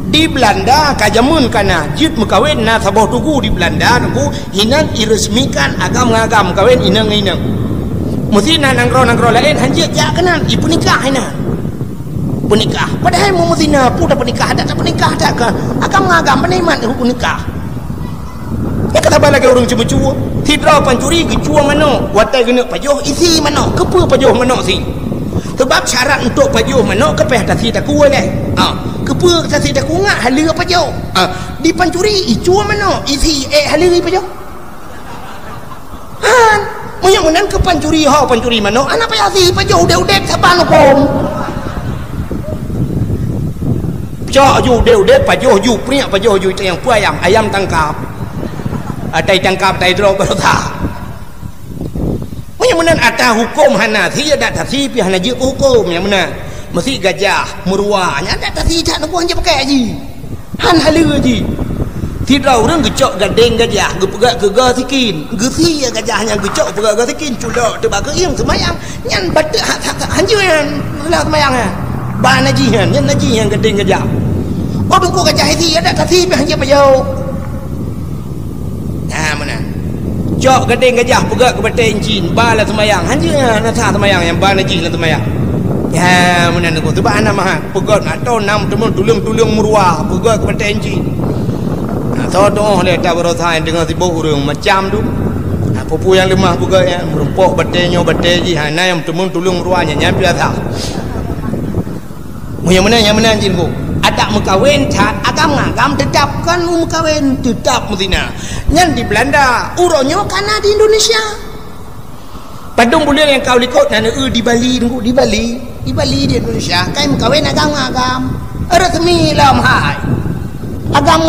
di Belanda kajamun kana jid mekawin na saboh tugu di Belanda tu hinan iresmikan agam ngagam kawin inang mesti nangro lain hanjit ya kena ibu nikah hina penikah padahal mu mesti na puda penikah ada penikah ada ke agam ngagam peniman ibu nikah kata bala ke urang cuma-cuma tidra pancuri gecua mano watai gena pajoh isi mano kepa pajoh mano si sebab syarat untuk pajoh mano kepeh tasi tak kuat kepa tasi tak ngak hala pajoh di pancuri icua mano isi hala pajoh moyang menan ke pancuri pancuri mano ana pa isi pajoh udah saban pom cok ju udah pajoh ju priak pajoh ju yang ayam tangkap atai tangkap tai drog berota yang mana ada hukum hana si ada tasi pi hana je hukum yang mana mesti gajah murwanya ada tasi tak nak hanya pakai haji han halu haji tidak orang gecok gadeng gajah gepegak gega sikin gesi gajahnya gecok pegak sikin culok tebak keing semayang nyan badak hanjuan lah semayang ban hajian nyan haji yang gadeng gajah oh dengku gajah haji ada tasi pi hanya payau mana cok gading gajah pegak ke batai encin bala semayang hanya nasa semayang yang bala jih lah semayang ya mana nak tu bahana mah pegak atau nam tulung murwa pegak ke batai encin so doh le ta berosain dengan sibuk urang macam tu pupu yang lemah pegak ya merempok batainya batai jih hana yang tulung murwanya nyam biasa yang mana encin ku ada mekawin agam tetapkan mekawin tetap mudina nyan di Belanda uronyo kana di Indonesia Padung boleh yang kau likut nana di Bali tunggu di Bali di Indonesia kai kawin agam resmi lah hai agam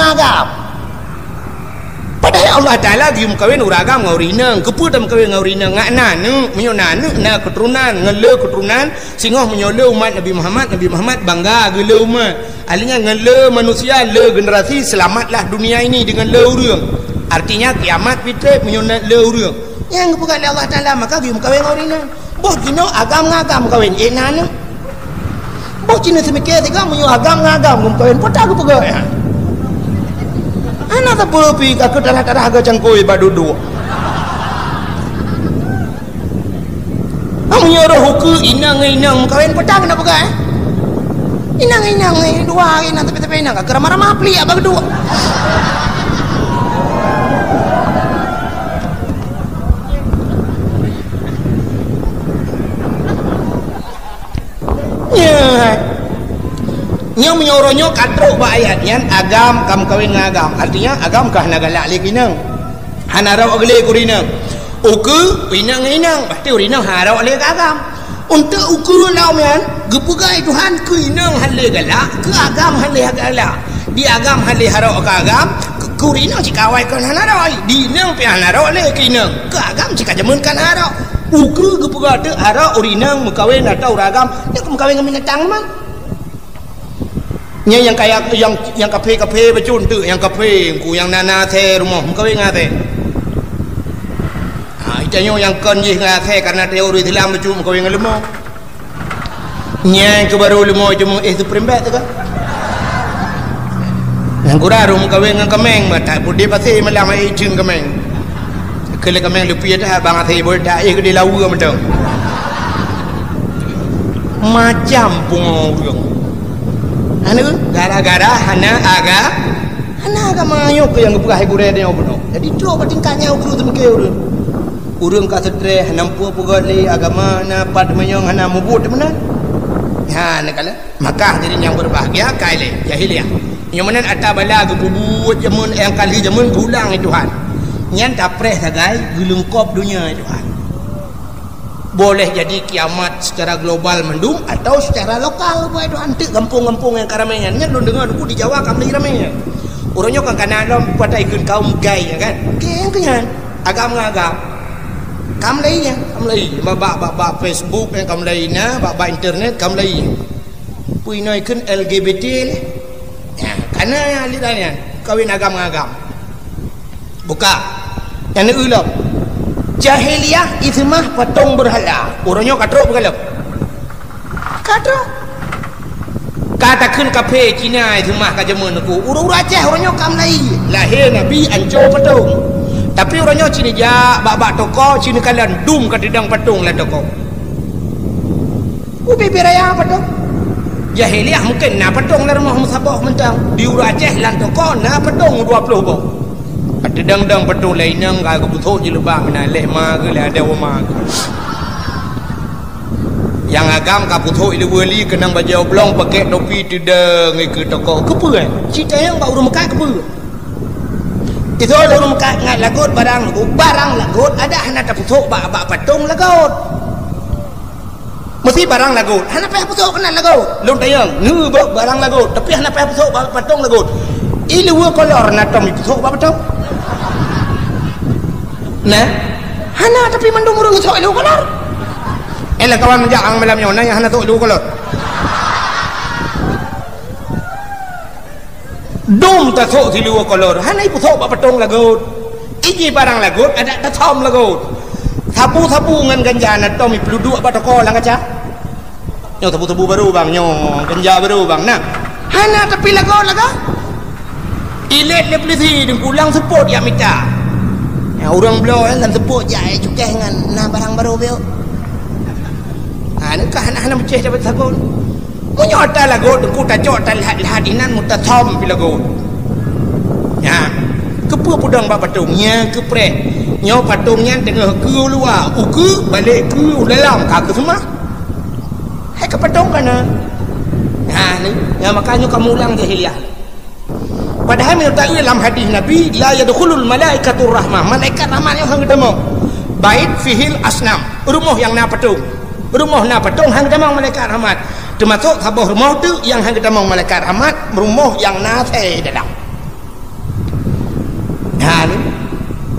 padahal Allah Taala gium kawin uragam ngaurinang keputam kawin ngaurinang ngak nanu menyonanu na keturunan ngele keturunan singoh menyole umat Nabi Muhammad bangga gele umat alinya ngele manusia le generasi selamatlah dunia ini dengan le urang artinya kiamat fitrah menyonat le urang yang bukan Allah Taala maka gium kawin ngaurinang boh gino agam ngagam kawin nanu boh cina semikir tiga menyo agam ngagam gum kawin potah ke pegawai anak tak berpi aku darah agak cangkui badudu kamu nyuruh hukum inang kawin petang kenapa kan inang dua inang tapi inang kak ramah peli abang dua nya menyorongnya katrok ba ayat yan agam kam kawin ngagam artinya agam kah nagalak lagi nang hanarau agle kurina uku pinang pasti urina harau le agam untuk uku lau men gepugai Tuhan ku inang halle galak ke agam halle galak di agam halle harau ke agam kurina cikawai kan hanarau di nang pi hanarau le kinang ke agam cikajamun kan harau uku gepugai tu harau urina mukawin atau ragam nya mukawin ngamin tang mang nya yang kayak yang kafe bacun tu yang kafe ku yang nana the rumah mukawin ngate itanyo yang kon ye ngate karena teori Islam bacun mukawin ngelemo nya ke baru lemo jemu tu prembet tu kan yang kura rum mukawin ngameng mata budi pasti malam ai jing kameng kele kameng lupi dah bang ate boleh dah ke di lawu macam pungong anu gara-gara hana agama yo ke yang buka hibure dia obono jadi tu tingkatnya ukru tu ke urang ka setre nampu pugale agama na pad menyong hana mubut mana ha nakala maka jadi yang berbahagia kaile jahiliah yang mana ata bala gebubut jamun yang kali jamun gulang Tuhan nyan dapreh sagai gelungkop dunia Tuhan boleh jadi kiamat secara global mendung atau secara lokal buat Tuhan tu kampung-kampung yang karamenyan nya lu dengar aku di Jawa kam lagi ramenya orangnya kan kanan pada ikut kaum gay kan geng kenyan agam ngagam kam lagi bab Facebook yang kam lagi na bab internet kam lagi puinoi kun LGBT ya karena lidahnya kawin agam ngagam buka yang ulap jahiliyah itu mah patung berhala orangnya katrok berhala katrok katakan kafe Cina itu mah kajamun aku urang Aceh orangnya kam lai lahir Nabi anjo patung tapi orangnya Cina ja bak toko Cina kalan dum kadidang patung lah toko ubi biraya patung jahiliyah mungkin na patung lah rumah musabah mentang di urang Aceh lan toko na patung 20 bau ada dang patung lain nang ka kebutuh je lebang na leh ma ke le ada wama yang agam ka putuh ile wali kenang baju oblong pakai topi tidang ke toko kepu kan cerita yang bau rumah ke kepu itu rumah ka ngat lagut barang lagut ada hana ta putuh ba patung lagut mesti barang lagut hana pa putuh kena lagut lon tayang ngu barang lagut tapi hana pa putuh ba patung lagut ile wo kolor na tom putuh ba patung nah hana tapi mendung urang sok lu kolor elah kawan menjaang malam nyona yang hana sok lu kolor dum ta sok si lu kolor hana ipu sok ba patung lagut iji barang lagut ada ta thom lagut sapu ngan ganja na tom i peluduk ba toko lang aja nyo sapu baru bang nyo ganja baru bang nah hana tapi lagut ilet le polisi deng pulang support ya minta ya orang belau kan sebut jai cukai dengan na barang baru beo nak hana beceh dapat sabun menyota lagu ku ta cok ta hadinan muta thom pi lagu ya kepu pudang ba patungnya kepreh nyo patungnya tengah ke luar uku balik ke dalam kagak semua hai ke patung kana ha ni ya makanya kamu ulang jahiliyah padahal menurut dalam hadis Nabi la yadkhulul malaikatur rahmah malaikat rahmat yang hang ketemu bait fihil asnam, rumah yang na patung. Rumah na patung hang tamang malaikat rahmat. Termasuk sabuh rumah tu yang hang tamang malaikat rahmat, rumah yang na teh dalam. Ha ni.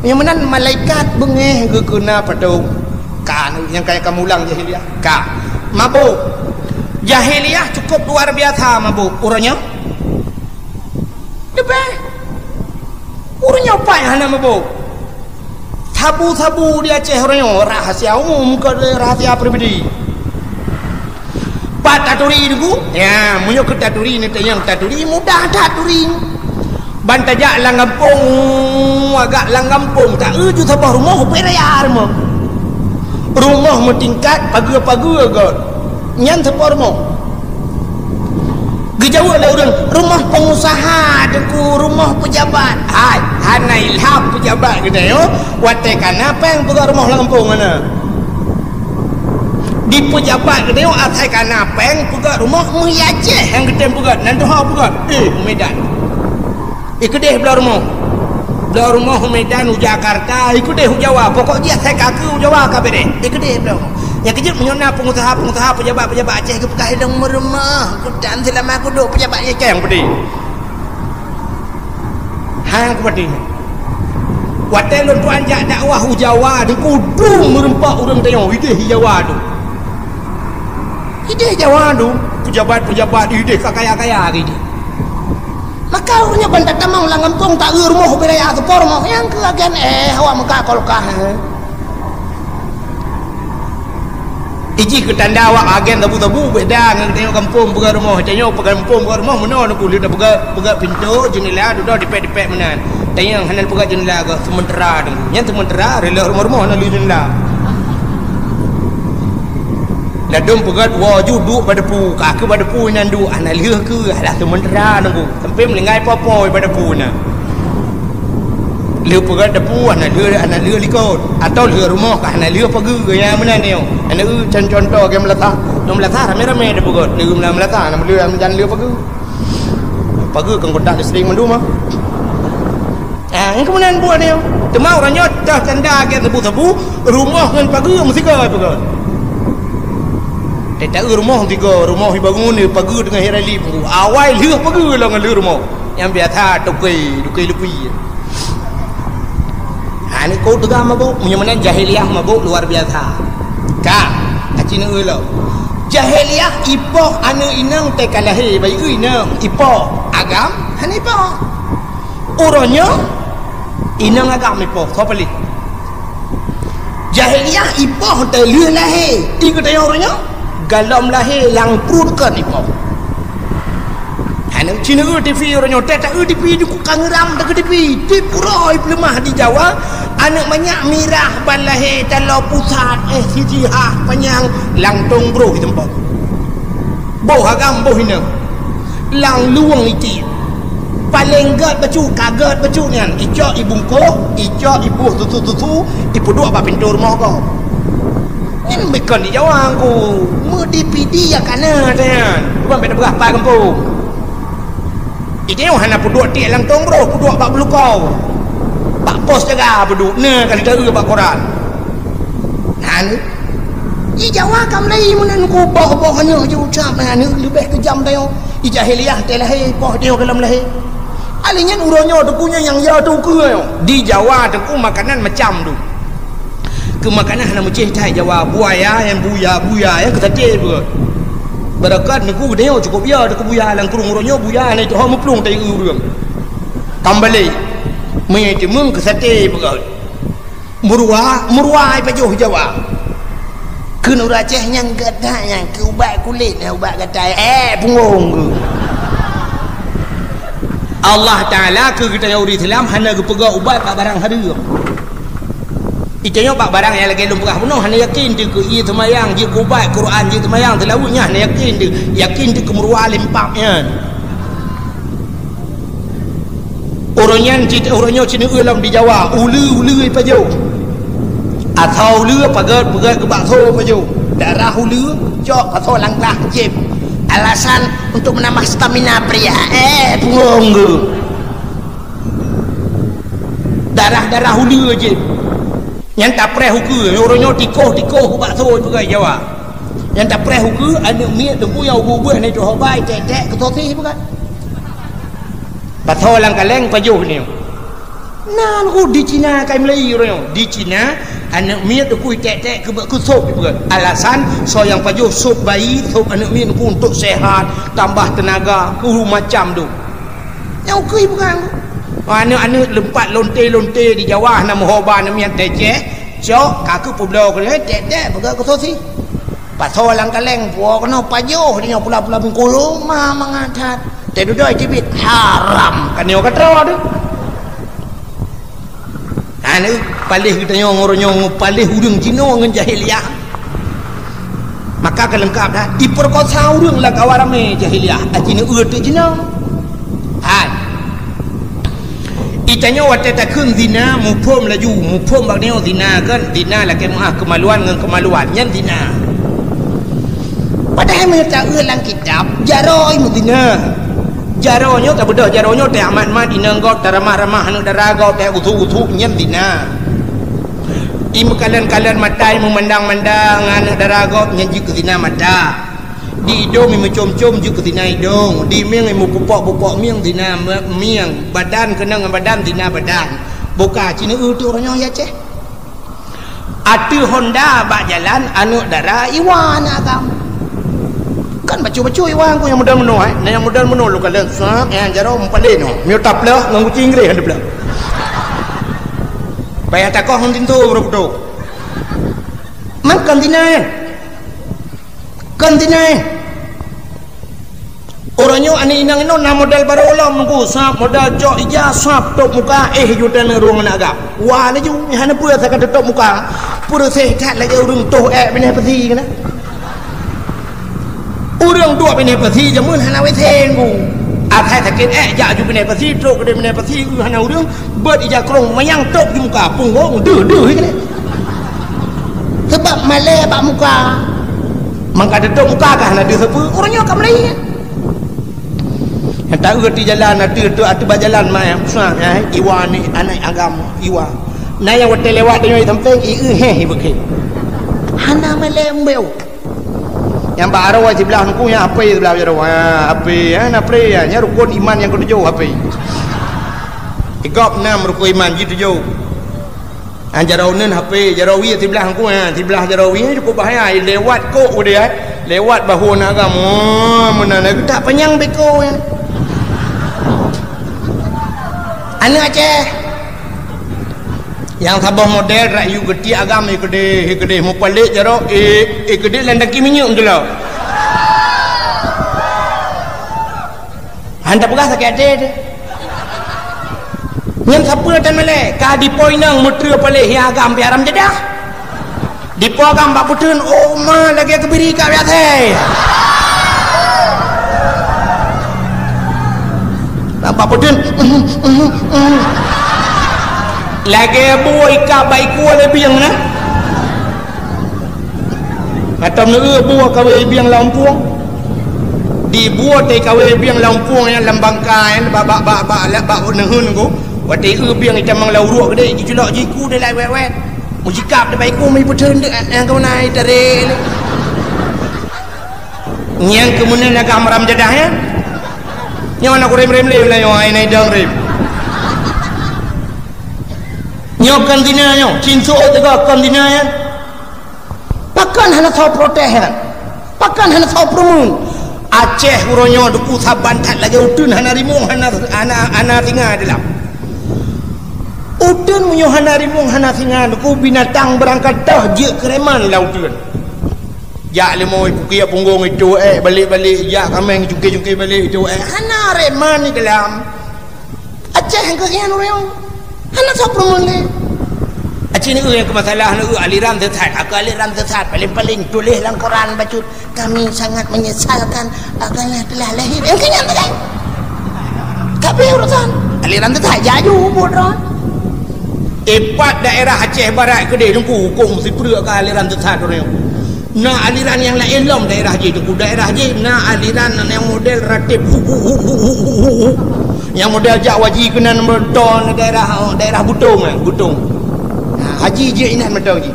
Yang mana malaikat bengeh ke kena patung. Ka yang kayak kamu ulang jahiliyah. Ka. Mabuk. Jahiliyah cukup luar biasa mabuk. Urangnya lebih. Urangnya apa yang hana mabuk? Sabu-sabu dia Aceh orangnya rahasia umum ke rahasia pribadi. Pak taturi itu, ya, munyo ke taturi ni yang taturi mudah taturi. Bantajak lang kampung, agak lang kampung tak uju sabah rumah beraya rumah. Rumah mentingkat pagi-pagi agak. Nyan sabah rumah. Gejauh lah orang rumah pengusaha deku rumah pejabat. Hai, hanai lah pejabat kita yo. Watekan apa yang pegang rumah Lampung mana? Di pejabat kita yo ataikan apa yang pegang rumah Aceh yang kita pegang. Nanti hau pegang. Medan. Kedai belah rumah. Belah rumah Medan Jakarta. Kedai Jawa. Pokok dia saya kaki Jawa kabeh deh. Kedai belah rumah. Yang kejut menyona pengusaha pejabat Aceh ke pekai dong meremah kudan selama aku duduk pejabat Aceh yang pedih hang pedih watel lu anjak dakwah Jawa di kudung merempak orang tengok ide Jawa tu pejabat ide kaya gitu maka orangnya bantat tamang lang kampung tak rumah beraya sepor mau yang ke agen awak muka kolkah iji ke tanda awak agen tabu-tabu beda dengan tengok kampung pegang rumah tengok pegang kampung pegang rumah mana nak boleh dah pegang pintu jendela duduk dipek menan tengok hanal pegang jendela ke sementara tu yang sementara rela rumah-rumah nak lihat jendela ladum pegang waju duduk pada pu kaki pada pu nan duduk hanal lihat ke alah sementara tu sampai melingai popoi pada pu na lihat pegang depu hanal lihat likut atau lihat rumah ke hanal lihat pergi ke yang mana ni anak contoh ke melata rame-rame dia pegot dia melata nama dia jangan dia pagi kan kontak dia sering mandu mah yang kemudian buat dia tema orangnya dah canda ke tebu-tebu rumah kan pagi mesti ke pegot dia tak rumah tiga rumah bangun ni pagi dengan hirali awal dia pagi lah dengan rumah yang biasa dukai lupi ni kau tegak mabuk menyamanan jahiliyah mabuk luar biasa ka acina ulo jahiliyah ipoh anu inang teka lahir bayi inang ipoh agam han ipoh urangnya inang agam ipoh so pali jahiliyah ipoh telu lahir tiga tayang orangnya galam lahir lang prut kan ipoh anu cina TV orangnya tak TV di kangeram dak TV di puroi lemah di Jawa anak banyak mirah balahir talau pusat sijihah panyang langtung bro di tempat boh agam boh hina lang luang iti paling gat baju kaget baju nian ijak ibungko ijak ibu tutu ibu dua apa pintu rumah kau ini bukan di Jawa aku mu DPD ya kana kan bukan beda berapa kampung ini hanya puduk tiak langtung bro puduk bak belukau pak pos jaga beduk ne kali dah pak koran han i Jawa kam lai mun ku boh hanya je ucap ni lebih kejam dah i jahiliyah teh lahir boh dia dalam lahir alinya uronyo tu punya yang ya tu ke di Jawa tu makanan macam tu ke makanan hana macam tai Jawa buaya yang buya yang ketate ber berakat niku dia cukup ya deku buya lang kurung uronyo buya ni tu ha muplung tai urang kambali mengiti mung ke sate pegal muruai pajuh Jawa kena Aceh yang gadah yang ke ubat kulit ubat gatai punggung ke Allah Ta'ala ke kita yang Islam hanya ke pegang ubat pak barang hadir itanya pak barang yang lagi belum pegang penuh hanya yakin dia ke ia temayang dia ke ubat Quran dia temayang telawunya hanya yakin dia ke muruai limpaknya orangnya cina ulam di Jawa ulu pajau atau ulu pagat ke bakso pajau darah ulu jok atau langkah jib alasan untuk menambah stamina pria punggung ke darah ulu jib yang tak preh huku orangnya tikoh bakso juga Jawa yang tak preh huku anak mie tunggu yang bubuh ni tu hobai tek ketoti bukan bakso lang kaleng pajuh ni nan ku di Cina kai Melayu orangnya di Cina anak mie tunggu tek ke sup bukan alasan so yang pajuh sup bayi sup anak mie ku untuk sehat tambah tenaga macam tu yang kui bukan anak lempat lonte di Jawa nama hoba nama yang tecek cok kaku pula ke tek pegang ke sosi pasal lang kaleng puak kena pajuh dia pula bengkulu mah mangatat teh duduk tibit haram kan yo katra tu anu palih kita nyong palih hudung Cina ngan jahiliah maka kelengkap dah diperkosa urang lah kawarame jahiliah Cina tu Cina hai itanya wate takun zina mupom laju mupom bagnya zina kan zina lah kemaluan dengan kemaluan yang zina padahal mereka ulang kitab jaroi muzina jaronya tak bedah jaronya teh amat inanggot taramah-ramah anu darago teh utuh yang zina im kalian matai memandang-mandang anu darago nyanyi ke zina mata di hidung yang mencom-com juga zina hidung di miang yang pupok miang zina miang badan kena dengan badan zina badan buka Cina itu orangnya ya ceh atu Honda bak jalan anu darah iwan agam kan bacu-bacu iwan ku yang modal menu yang modal menu lu kalian sah yang jaro mempalin miutap lah dengan kucing Inggeris ada belah bayar takoh hontin tu berapa makan zina kantinai orangnya ani inang ino na modal baru ulam nunggu sap modal jok ija sap tok muka jutan ruang naga wah ni ju hana pura sakat tok muka pura sehat lagi urang toh bini peti kana urang dua bini peti jamun hana weten ku akai sakit ja ju bini peti tok de bini peti hana urang bet ija krong mayang tok di muka punggong deh kana sebab malai bak muka mangka detok muka kah nak dia sepu orangnya kat Melayu yang tak erti jalan atu berjalan mai susah iwa ni anak agama iwa na yang hotel lewat dia samping bekai hana melembeu yang baru wajib belah aku yang apa belah jaro apa na pre nya rukun iman yang ketujuh apa igop 6 rukun iman gitu Jarawnen HP Jarawi sebelah aku sebelah Jarawi cukup bahaya lewat kok dia lewat bahu nak kamu mana nak tak penyang beko anak Aceh yang sabah model rayu gede agama gede mau pelik jaro gede landaki minyak tu lah anda pegah sakit ada yang siapa dan melek kah di poinang mutra palih yang agam biaram jedah di poagam bak putun oh ma lagi kebiri kat biasa bak putun lagi buai kat baik kuala biang na atau nak buah kawai biang Lampung dibuat kawai biang Lampung yang lambangkai bak nehun ku wati biang kita mang lauruk gede julak jiku dia lai wet mujikap dia baik ku mai putun yang kau naik dari yang kemudian nak amram jadah ya yang nak rem le lah yang ai dang rem nyokan dinanya cinso juga kan dinanya pakan hana tau protes pakan hana tau promun Aceh uronyo duku saban tak lagi utun hana rimung hana tinggal dalam utun munyohana rimung hana singan ku binatang berangkat dah je kereman lah utun jak lemoi pukia punggung itu balik-balik jak kameng cuki-cuki balik itu hana reman ni dalam Aceh yang kehian orang hana sapromun ni Aceh ni yang kemasalah ni aliran sesat aliran sesat paling-paling tulis dalam Quran bacut kami sangat menyesalkan agama telah lahir yang kehian tu kan tak boleh urusan aliran sesat jaju bodoh Epat daerah Aceh Barat ke dia tunggu hukum si perak ke aliran sesat orang nak aliran yang lain lom daerah je tunggu daerah je nak aliran yang model ratib yang model jak waji kena nombor ton daerah butung haji je inan mata ji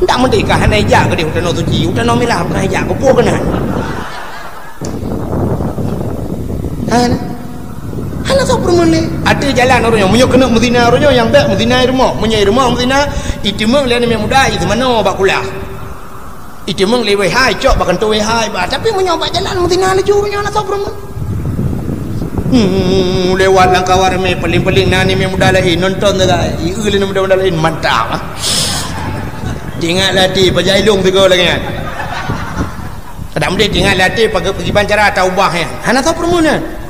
ndak mendika hanai ja ke dia utano suci utano milah pernah ja ko po kena Hana so permule ada jalan orangnya munyo kena Medina orangnya yang bak Medina rumah Medina itimang le ni muda itu mana bak kuliah itimang le wei hai cok bakan tu wei hai ba tapi munyo bak jalan Medina laju nya hana so permule lewat langkawar me paling-paling nani me muda lain nonton dah iul ni muda lain mantap tinggal latih pajailung tiga lagi kan tak mesti tinggal latih pergi bancara taubah ya hana so permule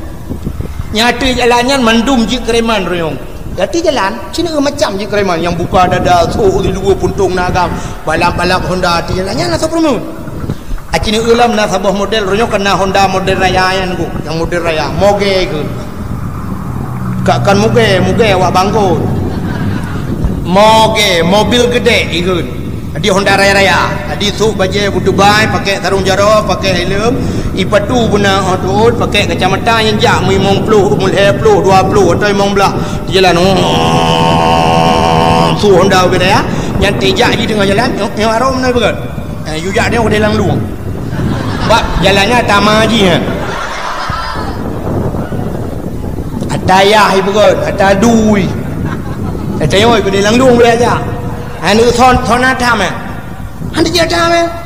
nyata jalannya mendum je kereman royong jadi jalan sini macam je kereman yang buka dada so di dua puntung nagam balap-balap Honda di jalannya nak promo acini ulam na sabah model royong kena Honda model raya yang model raya moge ke kan moge awak bangkut moge mobil gede ikut di Honda raya di su baje butubai pakai sarung jaro pakai helm ipatu guna hotut pakai kacamata yang jak mung puluh mul he puluh 20 atau mung belah di jalan su Honda beda ya yang tejak di tengah jalan yang arom na begat yu jak dia ke dalam luang bab jalannya tama haji ha atayah begat atadui atayoi ke dalam luang boleh aja anu thon tham eh anda dia tham eh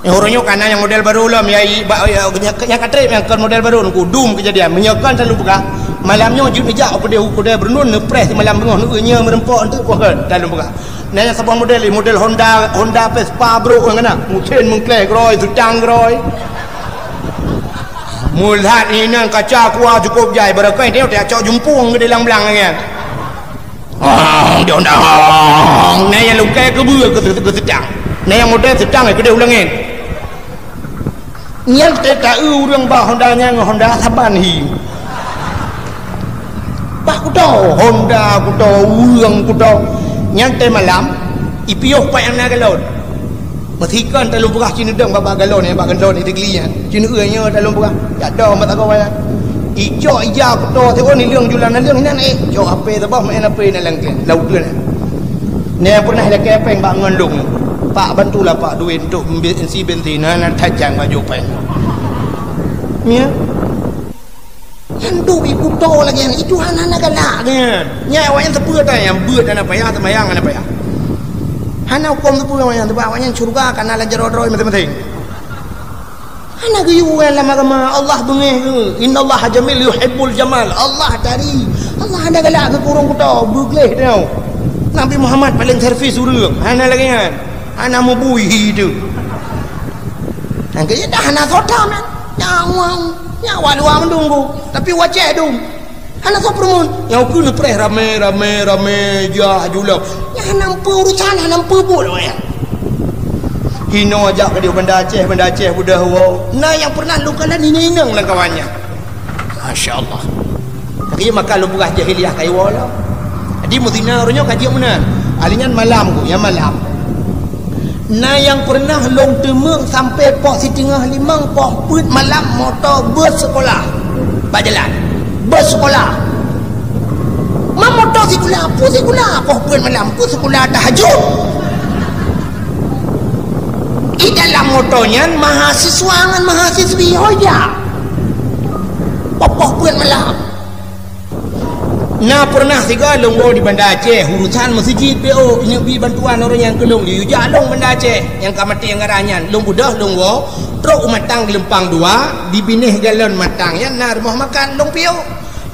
yang orangnya kanan yang model baru lah yang katrip yang kan model baru aku dum kejadian menyekan selalu buka malamnya jut nejak kuda bernun nepres malam tengah nunya merempok tu bukan dalam buka nanya sebuah model Honda Vespa bro yang kena mungkin mengklek roy tutang roy mulhat ini nang kaca kuah cukup jai berakai dia cok jumpung ke dalam belang kan dia dah naya lukai ke bua ke sedang naya model sedang ke dia ulangin nyal tak urang bah Hondanya Honda Saban hi bah kudo Honda kudo urang kudo nyante malam ipiok pa yang nagalon matikan dalam berah cina deng baba galon ni baba galon ni tegli cina eunya dalam berah ya do mata kau ya ijo ija kudo te ni leung julan leung nan jo ape tabah main ape na lang ken laut ke ni pernah ada kepeng bang ngandung pak bantulah pak duit untuk bensin bensinan tajang baju pen ya yang duit kudo lagi itu anak galak ni nyawa yang tepuk dah yang beut dan apa ya temayang apa ya hana hukum tepuk yang tepuk awaknya surga kana la jerodroi masing-masing hana geyu lama Allah bengeh innallaha jamil yuhibbul jamal Allah tadi Allah ada galak ke kurung kudo begleh tau Nabi Muhammad paling servis urang hana lagi kan ana mubui tu angkanya dah hana sotam nyawa luar mendunggu tapi wajah dong hana sopermun yang aku lepreh rame jah julak yang nampu urusan nampu bol ya hino ajak ke dia benda Aceh budah wow nah yang pernah lu kalah ninang lah kawannya Masya Allah tapi maka lu bukan jahiliah kayu wala di Medina orangnya kaji mana alingan malam ku yang malam nah yang pernah long temeng sampai pok si tengah limang pok put malam motor bus sekolah berjalan bus sekolah motor sekolah pun sekolah pok put malam pun sekolah tahajud di dalam motornya mahasiswa dengan mahasiswi hoja pok put malam nah pernah tiga longgo di Banda Aceh urusan masjid PO ini bantuan orang yang kelong di Jalong Banda Aceh yang kamati yang garanyan long budah longgo truk matang lempang dua dibinih galon matang ya nah rumah makan long PO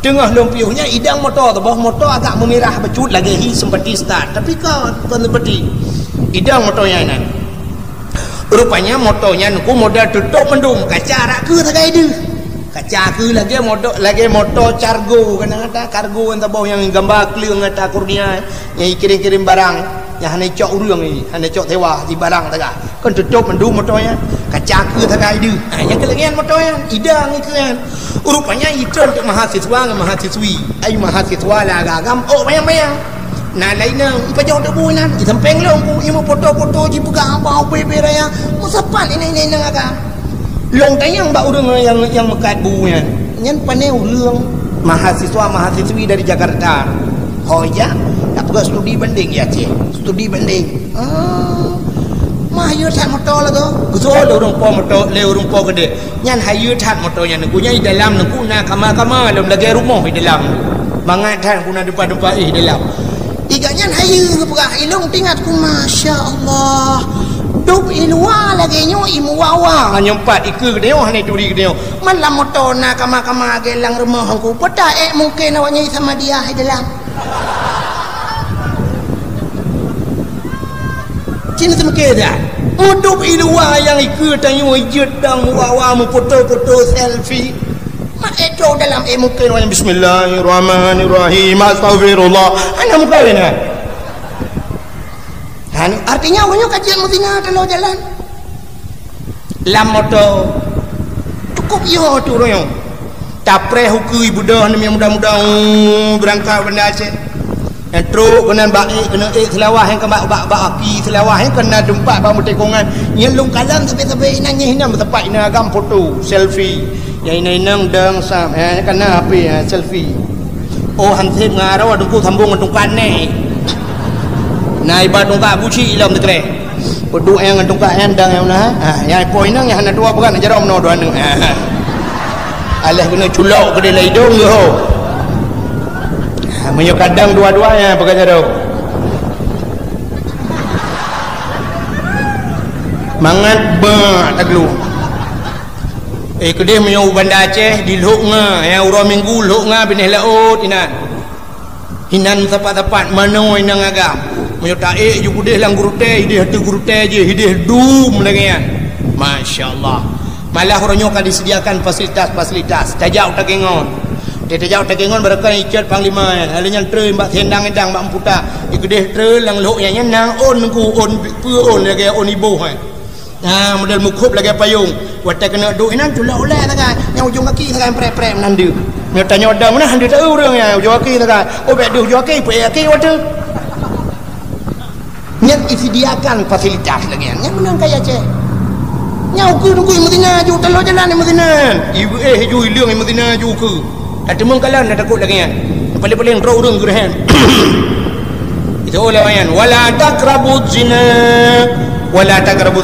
tengah long PO nya idang motor tu bawah motor agak memirah becut lagi hi seperti start tapi kan seperti idang motornya nan rupanya motornya nuku modal tutup mendung kaca rak ke tagai dia kaca ke lagi motor cargo kata kargo yang tabau yang gambar clear ngata kurnia yang kirim barang yang hanya cok urang ni hanya cok tewa di barang taga kan tutup mendung motornya kaca ke tagai dia yang kelegian motornya idang ni kan rupanya itu untuk mahasiswa dengan mahasiswi mahasiswa lah agam bayang nah lainnya ipa jauh tak bulan di samping long ku imu foto-foto ji buka apa bebe raya musapan ini agam long tayang mbak urang yang mekat buunya nyen paneu leung mahasiswa mahasiswi dari Jakarta hoja tak tugas studi banding ya cik, studi banding. Hayu that motor lah tu. Guzo le urung po motor, le urung po gede. Nyan hayu that motornya nukunya di dalam nukuna kama-kama dalam lagi rumah di dalam. Mangat that kuna depan-depan dalam. Iganya hayu pegah ilung tingat ku masya-Allah. Duk ilwa lagi nyo imu wawa nyempat iku gede oh ni turi gede. Man la motor na kama-kama gelang rumah hangku. Peta mungkin awaknya sama dia di dalam. Cina semake dah. Mudup ilwa yang ikut tanyo jedang wawa mu foto-foto selfie. Mak itu dalam mungkin orang bismillahirrahmanirrahim astagfirullah. Ana muka ni. Artinya awaknya kajian mutina dalam jalan. Lam moto cukup yo tu royo. Tapre hukui budak ni mudah-mudah berangkat benda Aceh. Truk kena baik kena selawah yang kebak api selawah yang kena tempat bang tekongan nyelung kalam tapi nanya hinam tempat ina agam foto selfie yang ina inang dang sam kena api selfie oh hansip ngaro dengku sambung tungkat ni nai ba tungkat buci ilam tekre peduk yang tungkat endang yang nah yang poin nang yang hana dua bukan jaro meno dua nang alah kena culok ke dalam hidung yo menyo kadang dua-duanya bekerja dok mangat ba taglu kedih menyo Banda Aceh di luk nga yang urang minggu luk nga benih laut hinan tepat-tepat mano inang agam menyo tae ju kudih lang gurute hidih tu gurute je hidih dum lengian masyaallah malah orangnya akan disediakan fasilitas tajau takengon dia jauh tekengon berkan icat panglima alanya tre mbak sendang endang mbak emputa ikudeh tre lang lok yang nang on ku on pu on lagi on ibu model mukup lagi payung wate kena duk inan tu oleh takan yang ujung kaki takan pre menandu dia tanya ada mana handu tahu orang yang ujung kaki takan oh bek ujung kaki pe kaki wate nyak disediakan fasilitas lagi yang menang kaya Aceh nyau ku nunggu Madinah ju telo jalan di Madinah ibu ju ilang di Madinah ju ke ada mengkalan ada takut lagi kan paling-paling roh urang gerahan itu oleh wayan wala taqrabuz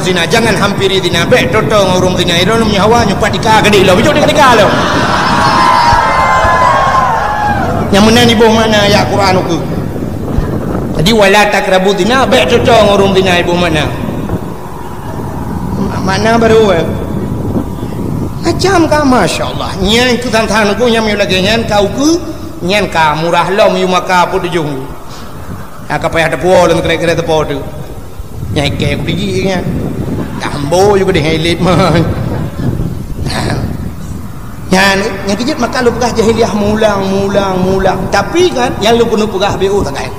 zina jangan hampiri zina baik totong urang zina irang nyawa nyupat dika gede lo bijak dika lo yang mana ni boh mana ayat Quran aku jadi wala taqrabuz zina baik totong urang zina ibu mana baru macam ka masya-Allah nyan tu tang-tang aku nyam lagi nyan kau ku nyan ka murah lom yu maka pu tujung ka payah depo dan kira-kira depo tu nyai ke pergi nya tambo juga di highlight mah nyan kijit maka lu pegah jahiliah mulang tapi kan yang lu kena pegah BO tak kan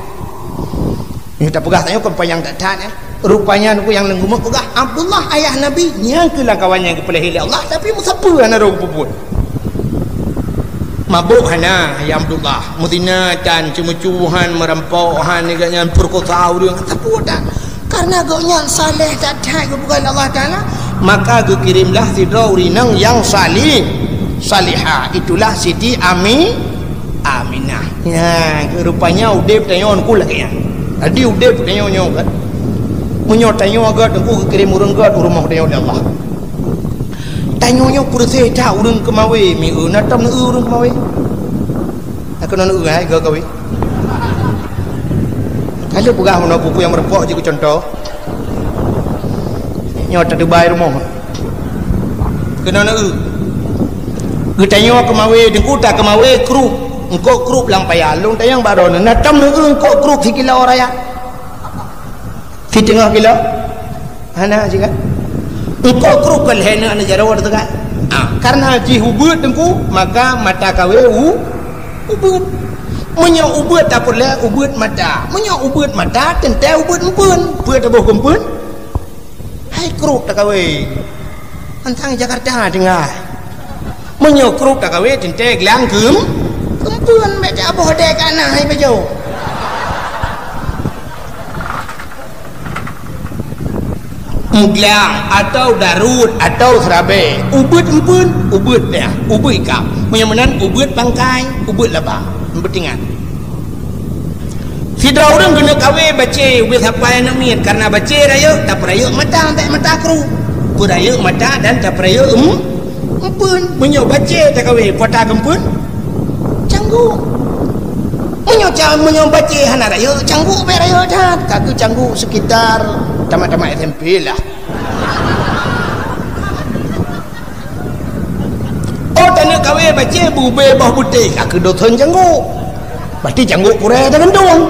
ni tak pegah tanya kan payang tak tan rupanya aku yang lenggumuk pegah Abdullah ayah Nabi yang kelah kawannya kepala hilir Allah tapi musapa hana rong puput mabuk hana ya Abdullah mutinatan cemucuhan merampauhan neganya perkosa urang tapu dah karena gaunya saleh tak ada bukan Allah Taala maka gue kirimlah si Rinang yang salihah itulah Siti Aminah ya rupanya udep tanyon ku lagi ya adi udep tanyon kan munyo tanyo agak tengku kirim urang gad rumah dia oleh Allah tanyo kursi dah urang kemawe mi na tam urang kemawe aku nak urai gak kawe kalau pegah mana buku yang merepok je contoh nyo tak dubai rumah kena nak tanyo kemawe tengku tak kemawe kru engkau kru lang payah long tayang baron na tam engkau kru sikila oraya di tengah kilo hana juga engkau kerukal hena na jarawar tegak karena haji hubut tengku maka mata kawe ubut menyo ubut tak boleh ubut mata menyo ubut mata tente ubut empun buat abuh kumpun hai keruk tak kawe antang Jakarta dengar menyo keruk tak kawe tente gelang kumpun baca abuh dek kana hai baju muglang atau darut atau serabe ubut empun ubut dia ubut ikam menyamanan ubut bangkai ubut labah bertingan Fidrau dong guna kawe baca with apa yang namin karena baca raya tak peraya mata tak mata kru peraya mata dan tak peraya empun menyo baca tak kawe kota kempun canggu menyo baca hana raya canggu be raya dah kaku canggu sekitar tamat-tamat SMP lah. Oh tanya kawe baca bube bawah putih kaku doton canggu berarti canggu kurang dengan dong.